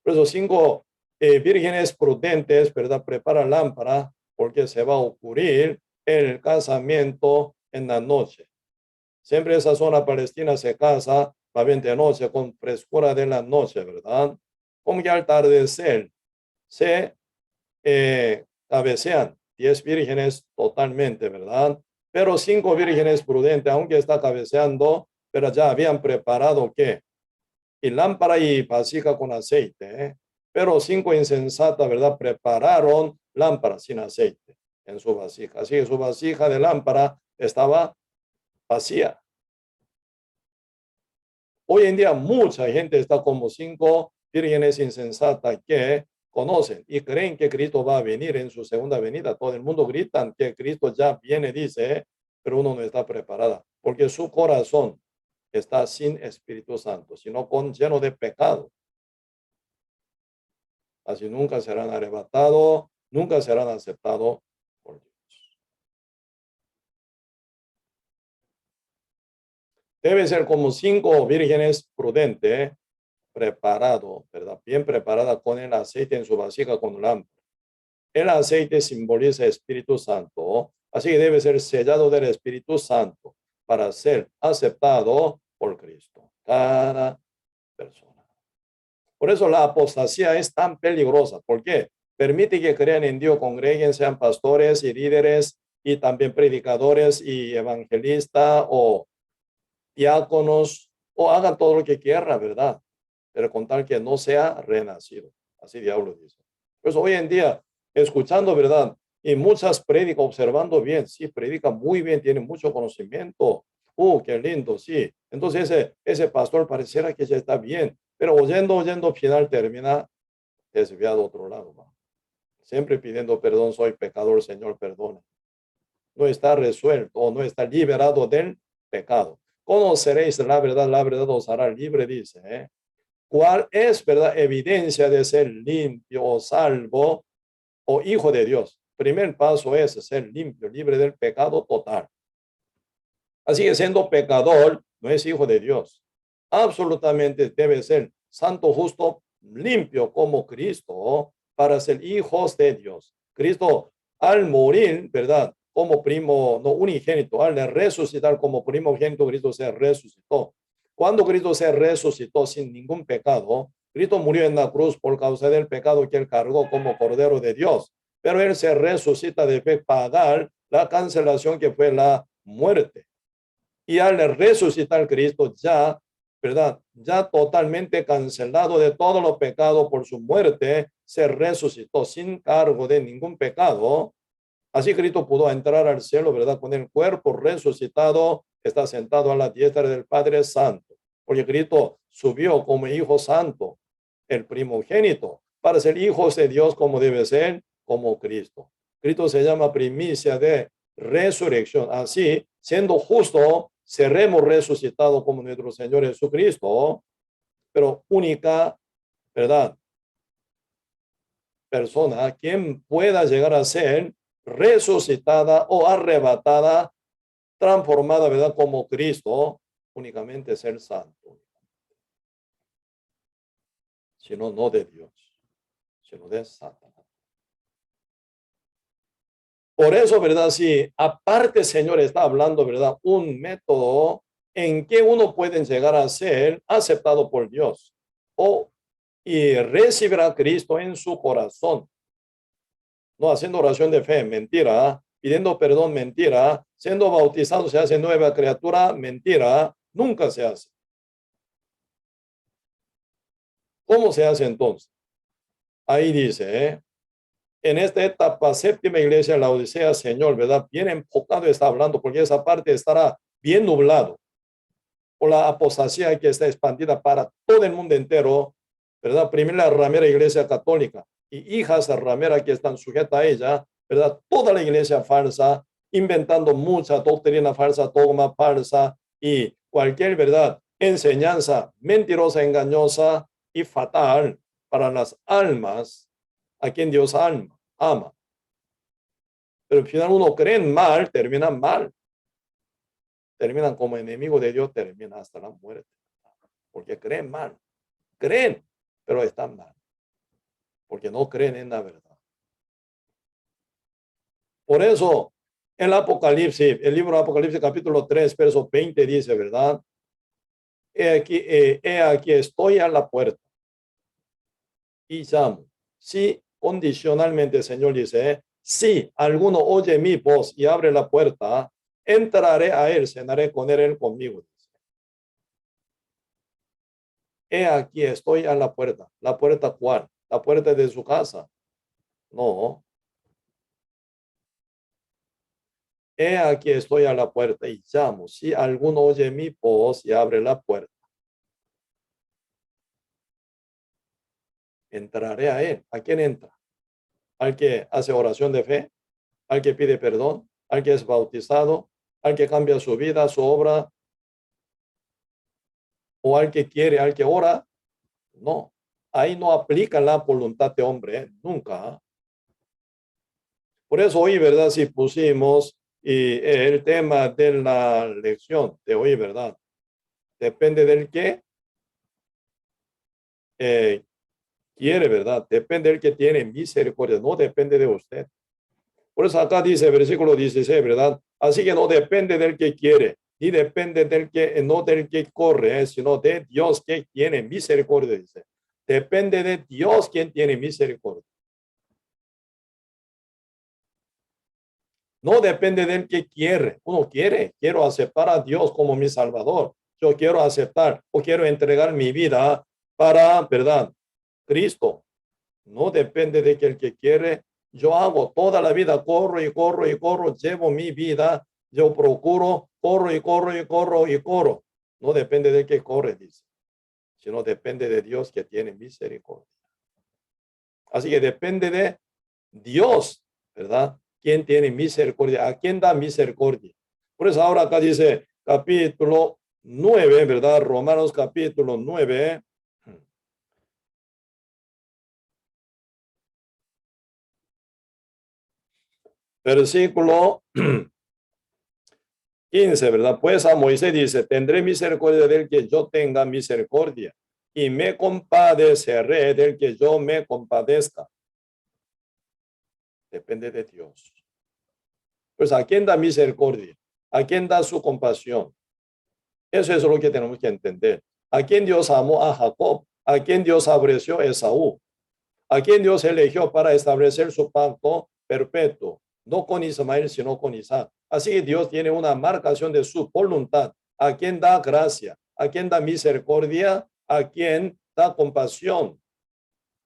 Por eso 5 vírgenes prudentes, ¿verdad? Preparan lámpara porque se va a ocurrir el casamiento en la noche. Siempre esa zona palestina se casa más bien de noche, con frescura de la noche, ¿verdad? Como que al atardecer se cabecean 10 vírgenes totalmente, ¿verdad? Pero 5 vírgenes prudentes, aunque está cabeceando, pero ya habían preparado ¿qué? Y lámpara y vasija con aceite, ¿eh? Pero 5 insensatas, ¿verdad? Prepararon lámpara sin aceite en su vasija. Así que su vasija de lámpara estaba vacía. Hoy en día mucha gente está como 5 vírgenes insensatas que conocen y creen que Cristo va a venir en su segunda venida. Todo el mundo grita que Cristo ya viene, dice, pero uno no está preparada porque su corazón está sin Espíritu Santo, sino lleno de pecado. Así nunca serán arrebatados, nunca serán aceptados por Dios. Debe ser como 5 vírgenes prudentes, preparado, ¿verdad? Bien preparada con el aceite en su vasija con lámpara. El aceite simboliza Espíritu Santo, así que debe ser sellado del Espíritu Santo para ser aceptado por Cristo. Cada persona. Por eso la apostasía es tan peligrosa. ¿Por qué? Permite que crean en Dios, congreguen, sean pastores y líderes y también predicadores y evangelistas o diáconos o hagan todo lo que quieran, ¿verdad? Pero con tal que no sea renacido. Así diablo dice. Pues hoy en día, escuchando, ¿verdad? Y muchas predican, observando bien, sí, predica muy bien, tiene mucho conocimiento. Qué lindo, sí. Entonces ese pastor pareciera que ya está bien, pero oyendo, al final termina desviado a otro lado, ¿no? Siempre pidiendo perdón, soy pecador, Señor, perdona. No está resuelto o no está liberado del pecado. Conoceréis la verdad os hará libre, dice, ¿eh? ¿Cuál es, verdad, evidencia de ser limpio o salvo o hijo de Dios? Primer paso es ser limpio, libre del pecado total. Así que siendo pecador, no es hijo de Dios. Absolutamente debe ser santo, justo, limpio como Cristo para ser hijos de Dios. Cristo al morir, ¿verdad? Como primo, no unigénito, al resucitar como primogénito, Cristo se resucitó. Cuando Cristo se resucitó sin ningún pecado, Cristo murió en la cruz por causa del pecado que él cargó como Cordero de Dios. Pero él se resucita de pagar la cancelación que fue la muerte. Y al resucitar Cristo ya, ¿verdad? Ya totalmente cancelado de todos los pecados por su muerte, se resucitó sin cargo de ningún pecado. Así Cristo pudo entrar al cielo, ¿verdad? Con el cuerpo resucitado, está sentado a la diestra del Padre Santo. Porque Cristo subió como hijo santo, el primogénito, para ser hijos de Dios como debe ser, como Cristo. Cristo se llama primicia de resurrección. Así, siendo justo, seremos resucitados como nuestro Señor Jesucristo, pero única, ¿verdad? Persona quien pueda llegar a ser resucitada o arrebatada, transformada, ¿verdad? Como Cristo, únicamente ser santo. Sino no de Dios, sino de Satanás. Por eso, ¿verdad? Si aparte, Señor, está hablando, ¿verdad? Un método en que uno puede llegar a ser aceptado por Dios y recibirá a Cristo en su corazón. No haciendo oración de fe, mentira. Pidiendo perdón, mentira. Siendo bautizado se hace nueva criatura, mentira. Nunca se hace. ¿Cómo se hace entonces? Ahí dice, en esta etapa, séptima iglesia, la Odisea, Señor, ¿verdad? Bien enfocado está hablando, porque esa parte estará bien nublado por la apostasía que está expandida para todo el mundo entero, ¿verdad? Primero la ramera iglesia católica y hijas rameras que están sujetas a ella, ¿verdad? Toda la iglesia falsa, inventando mucha doctrina falsa, dogma falsa y cualquier, ¿verdad? Enseñanza mentirosa, engañosa y fatal para las almas a quien Dios ama. Pero al final uno creen mal, terminan mal. Terminan como enemigos de Dios, terminan hasta la muerte. Porque creen mal. Creen, pero están mal. Porque no creen en la verdad. Por eso, en el Apocalipsis, el libro de Apocalipsis capítulo 3, verso 20 dice, ¿verdad? He aquí estoy a la puerta y llamo. Si condicionalmente el Señor dice, si alguno oye mi voz y abre la puerta, entraré a él, cenaré con él conmigo. He aquí estoy a la puerta. ¿La puerta cuál? ¿La puerta de su casa? No. He aquí estoy a la puerta y llamo. Si alguno oye mi voz y abre la puerta, entraré a él. ¿A quién entra? Al que hace oración de fe, al que pide perdón, al que es bautizado, al que cambia su vida, su obra, o al que quiere, al que ora. No, ahí no aplica la voluntad de hombre, nunca. Por eso hoy, ¿verdad? Si pusimos y el tema de la lección de hoy, ¿verdad? Depende del que quiere, ¿verdad? Depende del que tiene misericordia, no depende de usted. Por eso acá dice, versículo 16, ¿verdad? Así que no depende del que quiere, ni depende del que, no del que corre, sino de Dios que tiene misericordia, dice. Depende de Dios quien tiene misericordia. No depende del que quiere. Uno quiero aceptar a Dios como mi Salvador. Yo quiero aceptar o quiero entregar mi vida para, ¿verdad? Cristo. No depende de que el que quiere, yo hago toda la vida, corro y corro y corro, llevo mi vida, yo procuro, corro y corro y corro y corro. No depende de que corre, dice, sino depende de Dios que tiene misericordia. Así que depende de Dios, ¿verdad? ¿Quién tiene misericordia? ¿A quién da misericordia? Por eso ahora acá dice capítulo 9, ¿verdad? Romanos capítulo 9. Versículo 15, ¿verdad? Pues a Moisés dice, tendré misericordia del que yo tenga misericordia y me compadeceré del que yo me compadezca. Depende de Dios. Pues ¿a quién da misericordia? ¿A quién da su compasión? Eso es lo que tenemos que entender. ¿A quién Dios amó? A Jacob. ¿A quién Dios apreció? A Esaú. ¿A quién Dios eligió para establecer su pacto perpetuo? No con Ismael, sino con Isaac. Así que Dios tiene una marcación de su voluntad. ¿A quién da gracia? ¿A quién da misericordia? ¿A quién da compasión?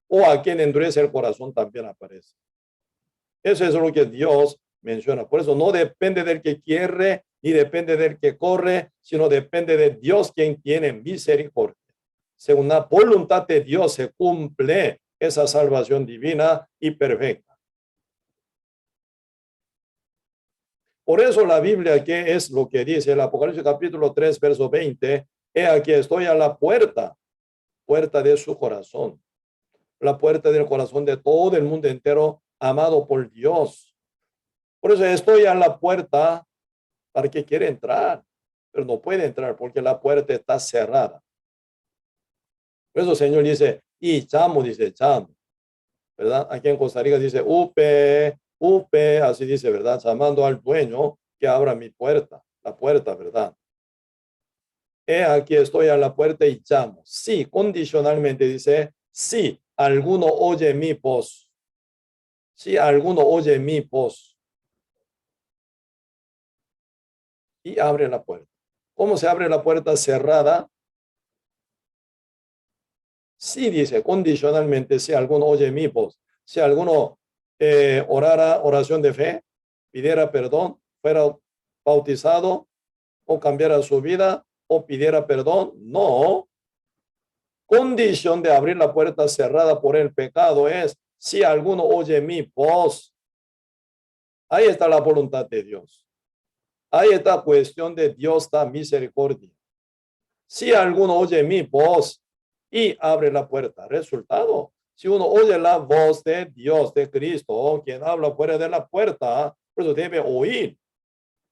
O a quien endurece el corazón también aparece. Eso es lo que Dios menciona. Por eso no depende del que quiere ni depende del que corre, sino depende de Dios quien tiene misericordia. Según la voluntad de Dios se cumple esa salvación divina y perfecta. Por eso la Biblia, ¿qué es lo que dice? El Apocalipsis capítulo 3, verso 20. He aquí estoy a la puerta, puerta de su corazón, la puerta del corazón de todo el mundo entero, amado por Dios. Por eso estoy a la puerta para que quiera entrar, pero no puede entrar porque la puerta está cerrada. Por eso el Señor dice, y chamo, dice chamo, ¿verdad? Aquí en Costa Rica dice, upe, así dice, ¿verdad? Llamando al dueño que abra mi puerta, la puerta, ¿verdad? Aquí estoy a la puerta y llamo. Sí, condicionalmente dice, sí, alguno oye mi voz. Si alguno oye mi voz y abre la puerta. ¿Cómo se abre la puerta cerrada? Sí, dice condicionalmente, si alguno oye mi voz, si alguno orara oración de fe, pidiera perdón, fuera bautizado o cambiara su vida o pidiera perdón, no. Condición de abrir la puerta cerrada por el pecado es si alguno oye mi voz. Ahí está la voluntad de Dios. Ahí está cuestión de Dios da misericordia. Si alguno oye mi voz y abre la puerta, resultado, Si uno oye la voz de Dios, de Cristo, quien habla fuera de la puerta, por eso debe oír.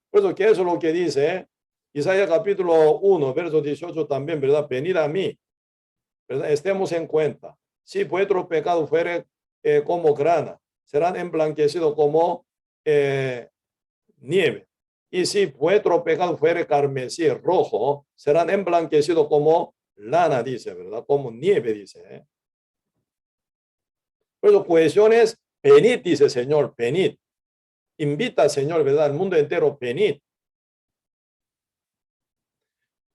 Por eso, ¿qué es lo que dice? Isaías capítulo 1, verso 18 también, ¿verdad? Venid a mí, ¿verdad? Estemos en cuenta. Si vuestro pecado fuere como grana, serán emblanquecidos como nieve. Y si vuestro pecado fuere carmesí rojo, serán emblanquecidos como lana, dice, ¿verdad? Como nieve, dice. Por eso, cohesión es venid, dice Señor, venid. Invita, Señor, ¿verdad? Al mundo entero, venid.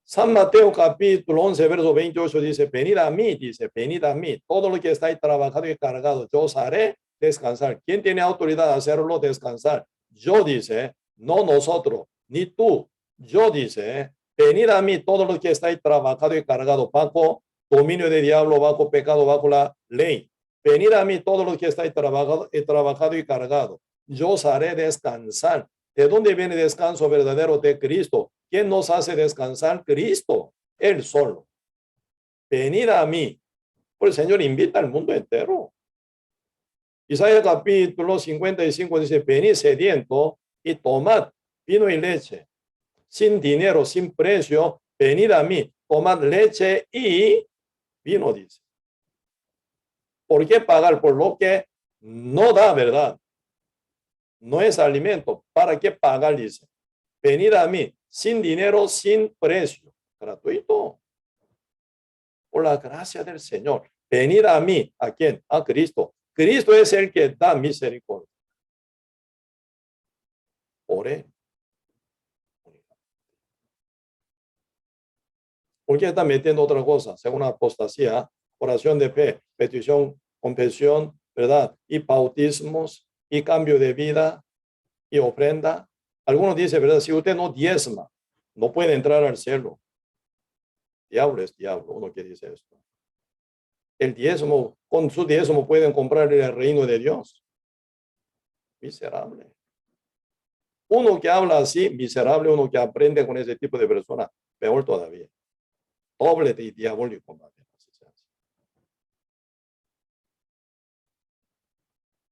San Mateo capítulo 11, verso 28 dice, venid a mí, dice, venid a mí. Todo lo que estáis trabajado y cargado, yo os haré descansar. ¿Quién tiene autoridad de hacerlo descansar? Yo, dice, no nosotros, ni tú. Yo, dice, venid a mí, todo lo que estáis trabajado y cargado, bajo dominio de diablo, bajo pecado, bajo la ley. Venid a mí, todo lo que estáis trabajado y cargado. Yo os haré descansar. ¿De dónde viene el descanso verdadero? De Cristo. ¿Quién nos hace descansar? Cristo, Él solo. Venid a mí. Pues el Señor invita al mundo entero. Isaías capítulo 55 dice, venid sediento y tomad vino y leche. Sin dinero, sin precio, venid a mí. Tomad leche y vino, dice. ¿Por qué pagar por lo que no da, verdad? No es alimento. ¿Para qué pagar? Dice. Venid a mí, sin dinero, sin precio, gratuito. Por la gracia del Señor. Venid a mí. ¿A quién? A Cristo. Cristo es el que da misericordia. Ore. ¿Por qué está metiendo otra cosa? Según apostasía, oración de fe, petición, confesión, ¿verdad? Y bautismos, y cambio de vida, y ofrenda. Algunos dicen, ¿verdad? Si usted no diezma, no puede entrar al cielo. Diablo es diablo, uno que dice esto. El diezmo, con su diezmo pueden comprar el reino de Dios. Miserable. Uno que habla así, miserable, uno que aprende con ese tipo de persona, peor todavía. Doble y diabólico.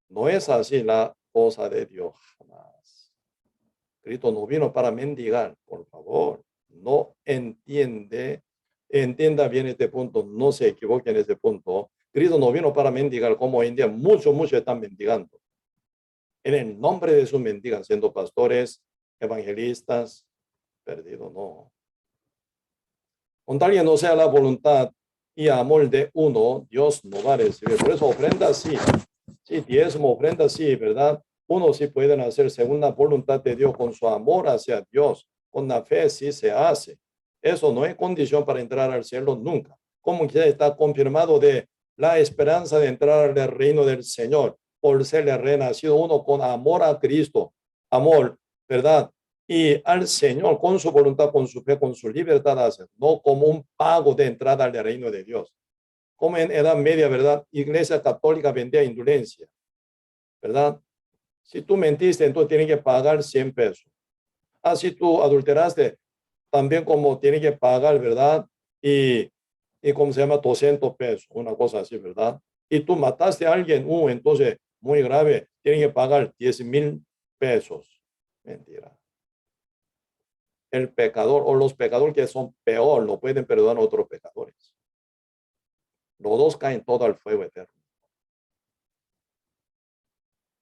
No es así la cosa de Dios jamás. Cristo no vino para mendigar, por favor. No entienda bien este punto, no se equivoque en ese punto. Cristo no vino para mendigar, como hoy en día muchos están mendigando. En el nombre de sus mendigan, siendo pastores, evangelistas, perdidos, no. Con tal que no sea la voluntad y amor de uno, Dios no va a recibir. Por eso ofrenda sí, sí, diezmo, ofrenda sí, ¿verdad? Uno sí pueden hacer según la voluntad de Dios, con su amor hacia Dios, con la fe sí se hace. Eso no es condición para entrar al cielo nunca. Como ya está confirmado de la esperanza de entrar al reino del Señor, por ser renacido uno con amor a Cristo, amor, ¿verdad? Y al Señor con su voluntad, con su fe, con su libertad hace, no como un pago de entrada al reino de Dios. Como en Edad Media, ¿verdad? Iglesia Católica vendía indolencia, ¿verdad? Si tú mentiste, entonces tienes que pagar 100 pesos. Ah, si tú adulteraste, también como tienes que pagar, ¿verdad? Y ¿cómo se llama? 200 pesos, una cosa así, ¿verdad? Y tú mataste a alguien, entonces, muy grave, tienes que pagar 10,000 pesos. Mentira. El pecador o los pecadores que son peor no pueden perdonar a otros pecadores. Los dos caen todo al fuego eterno.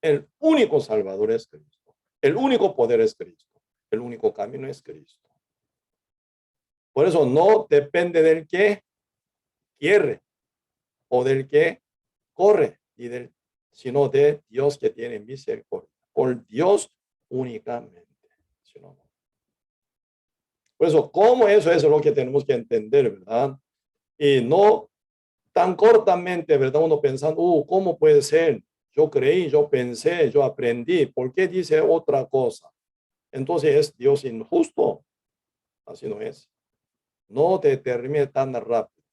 El único Salvador es Cristo. El único poder es Cristo. El único camino es Cristo. Por eso no depende del que quiere o del que corre, sino de Dios que tiene misericordia. Por Dios únicamente. Sino, por eso, ¿cómo eso es lo que tenemos que entender, verdad? Y no tan cortamente, ¿verdad? Uno pensando, ¿cómo puede ser? Yo creí, yo pensé, yo aprendí. ¿Por qué dice otra cosa? Entonces es Dios injusto. Así no es. No determine tan rápido.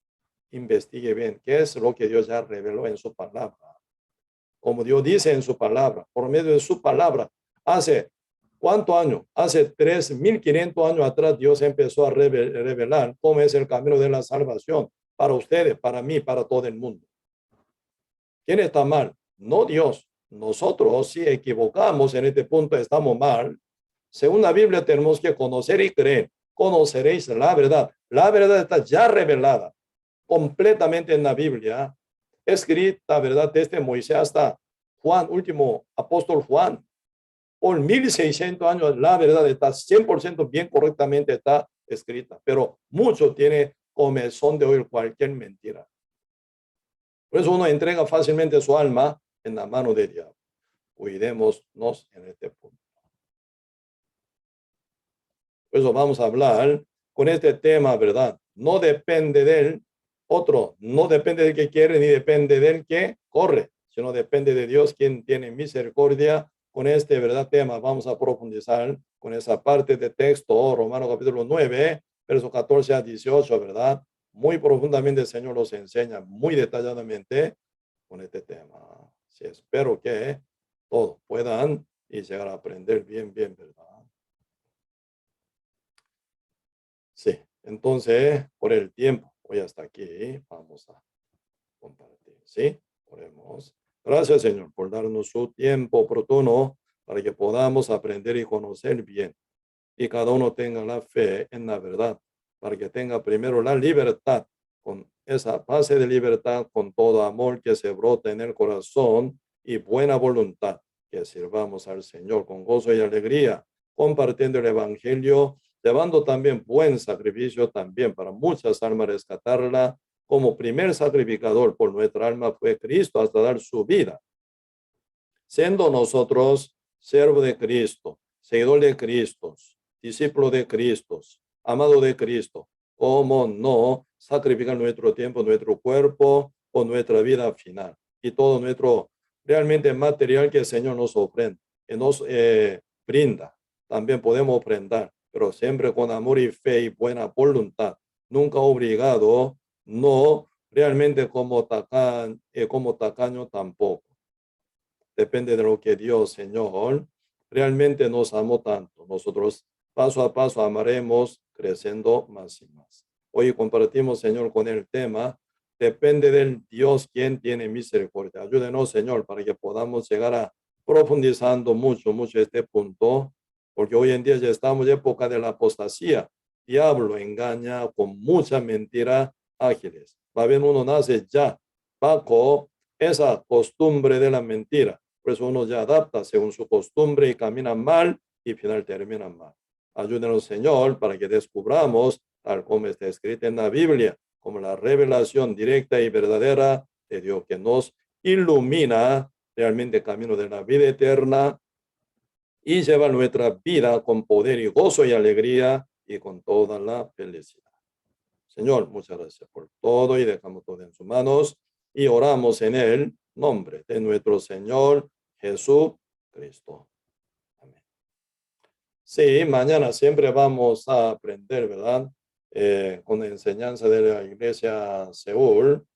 Investigue bien qué es lo que Dios ya reveló en su palabra. Como Dios dice en su palabra, por medio de su palabra, hace ¿cuántos años? Hace 3,500 años atrás Dios empezó a revelar cómo es el camino de la salvación para ustedes, para mí, para todo el mundo. ¿Quién está mal? No Dios. Nosotros, si equivocamos en este punto, estamos mal. Según la Biblia, tenemos que conocer y creer. Conoceréis la verdad. La verdad está ya revelada completamente en la Biblia, escrita, ¿verdad? Desde Moisés hasta Juan, último apóstol Juan. Por 1600 años, la verdad está 100% bien correctamente está escrita, pero mucho tiene comezón de oír cualquier mentira. Por eso uno entrega fácilmente su alma en la mano de Dios. Cuidémonos en este punto. Por eso vamos a hablar con este tema, ¿verdad? No depende del otro, no depende del que quiere ni depende del que corre, sino depende de Dios quien tiene misericordia. Con este, ¿verdad? Tema vamos a profundizar con esa parte de texto, Romanos capítulo 9, versos 14 a 18, ¿verdad? Muy profundamente el Señor los enseña muy detalladamente con este tema. Sí, espero que todos puedan y llegar a aprender bien, ¿verdad? Sí, entonces, por el tiempo, hoy hasta aquí vamos a compartir, ¿sí? Oremos. Gracias, Señor, por darnos su tiempo oportuno para que podamos aprender y conocer bien y cada uno tenga la fe en la verdad, para que tenga primero la libertad, con esa base de libertad, con todo amor que se brota en el corazón y buena voluntad, que sirvamos al Señor con gozo y alegría, compartiendo el Evangelio, llevando también buen sacrificio también para muchas almas rescatarla. Como primer sacrificador por nuestra alma fue Cristo hasta dar su vida, siendo nosotros siervo de Cristo, seguidor de Cristo, discípulo de Cristo, amado de Cristo. ¿Cómo no sacrificar nuestro tiempo, nuestro cuerpo o nuestra vida final? Y todo nuestro realmente material que el Señor nos ofrenda, que nos brinda. También podemos ofrendar, pero siempre con amor y fe y buena voluntad. Nunca obligado, no realmente como tacaño tampoco. Depende de lo que Dios, Señor, realmente nos amó tanto. Nosotros paso a paso amaremos creciendo más y más. Hoy compartimos, Señor, con el tema, depende del Dios quien tiene misericordia. Ayúdenos, Señor, para que podamos llegar a profundizando mucho este punto, porque hoy en día ya estamos en época de la apostasía. Diablo engaña con mucha mentira ágiles. Va a ver, uno nace ya bajo esa costumbre de la mentira. Por eso uno ya adapta según su costumbre y camina mal y al final termina mal. Ayúdenos, Señor, para que descubramos, tal como está escrito en la Biblia, como la revelación directa y verdadera de Dios que nos ilumina realmente el camino de la vida eterna y lleva nuestra vida con poder y gozo y alegría y con toda la felicidad. Señor, muchas gracias por todo y dejamos todo en sus manos y oramos en el nombre de nuestro Señor Jesucristo. Amén. Sí, mañana siempre vamos a aprender, ¿verdad? Con la enseñanza de la iglesia Seúl.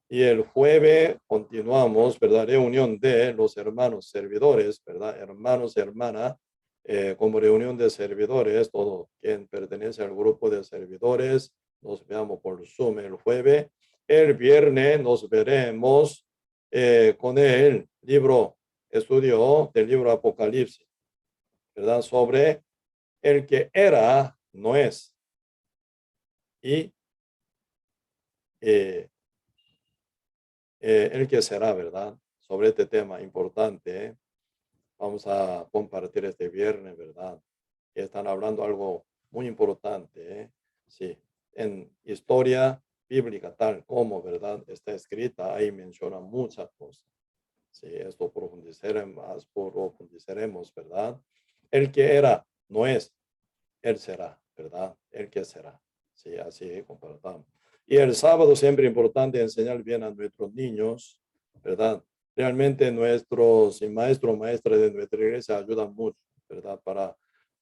Y el jueves continuamos, ¿verdad? Reunión de los hermanos servidores, ¿verdad? Hermanos, hermanas, como reunión de servidores, todo quien pertenece al grupo de servidores, nos veamos por Zoom el jueves. El viernes nos veremos con el libro, estudio del libro Apocalipsis, ¿verdad? Sobre el que era, no es. Y eh, el que será, ¿verdad? Sobre este tema importante, vamos a compartir este viernes, ¿verdad? Que están hablando algo muy importante, ¿eh? Sí, en historia bíblica tal como, ¿verdad? Está escrita, ahí menciona muchas cosas. Sí, esto profundizaremos, ¿verdad? El que era, no es, él será, ¿verdad? El que será. Sí, así compartamos. Y el sábado siempre importante enseñar bien a nuestros niños, ¿verdad? Realmente nuestros maestros, maestras de nuestra iglesia ayudan mucho, ¿verdad? Para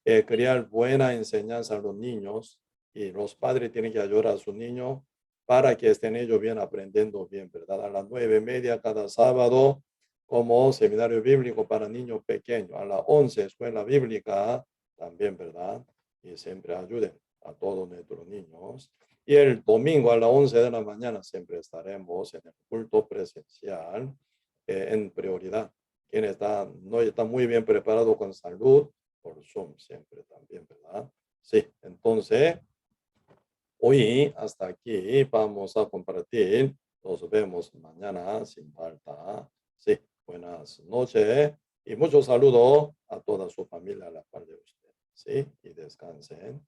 crear buena enseñanza a los niños y los padres tienen que ayudar a sus niños para que estén ellos bien aprendiendo bien, ¿verdad? A las 9:30 cada sábado como seminario bíblico para niños pequeños, a las 11 escuela bíblica también, ¿verdad? Y siempre ayuden a todos nuestros niños. Y el domingo a las 11 de la mañana siempre estaremos en el culto presencial. en prioridad. Quien no está muy bien preparado con salud, por Zoom siempre también, ¿verdad? Sí, entonces, hoy hasta aquí vamos a compartir. Nos vemos mañana sin falta. Sí, buenas noches y muchos saludos a toda su familia, a la par de usted. Sí, y descansen.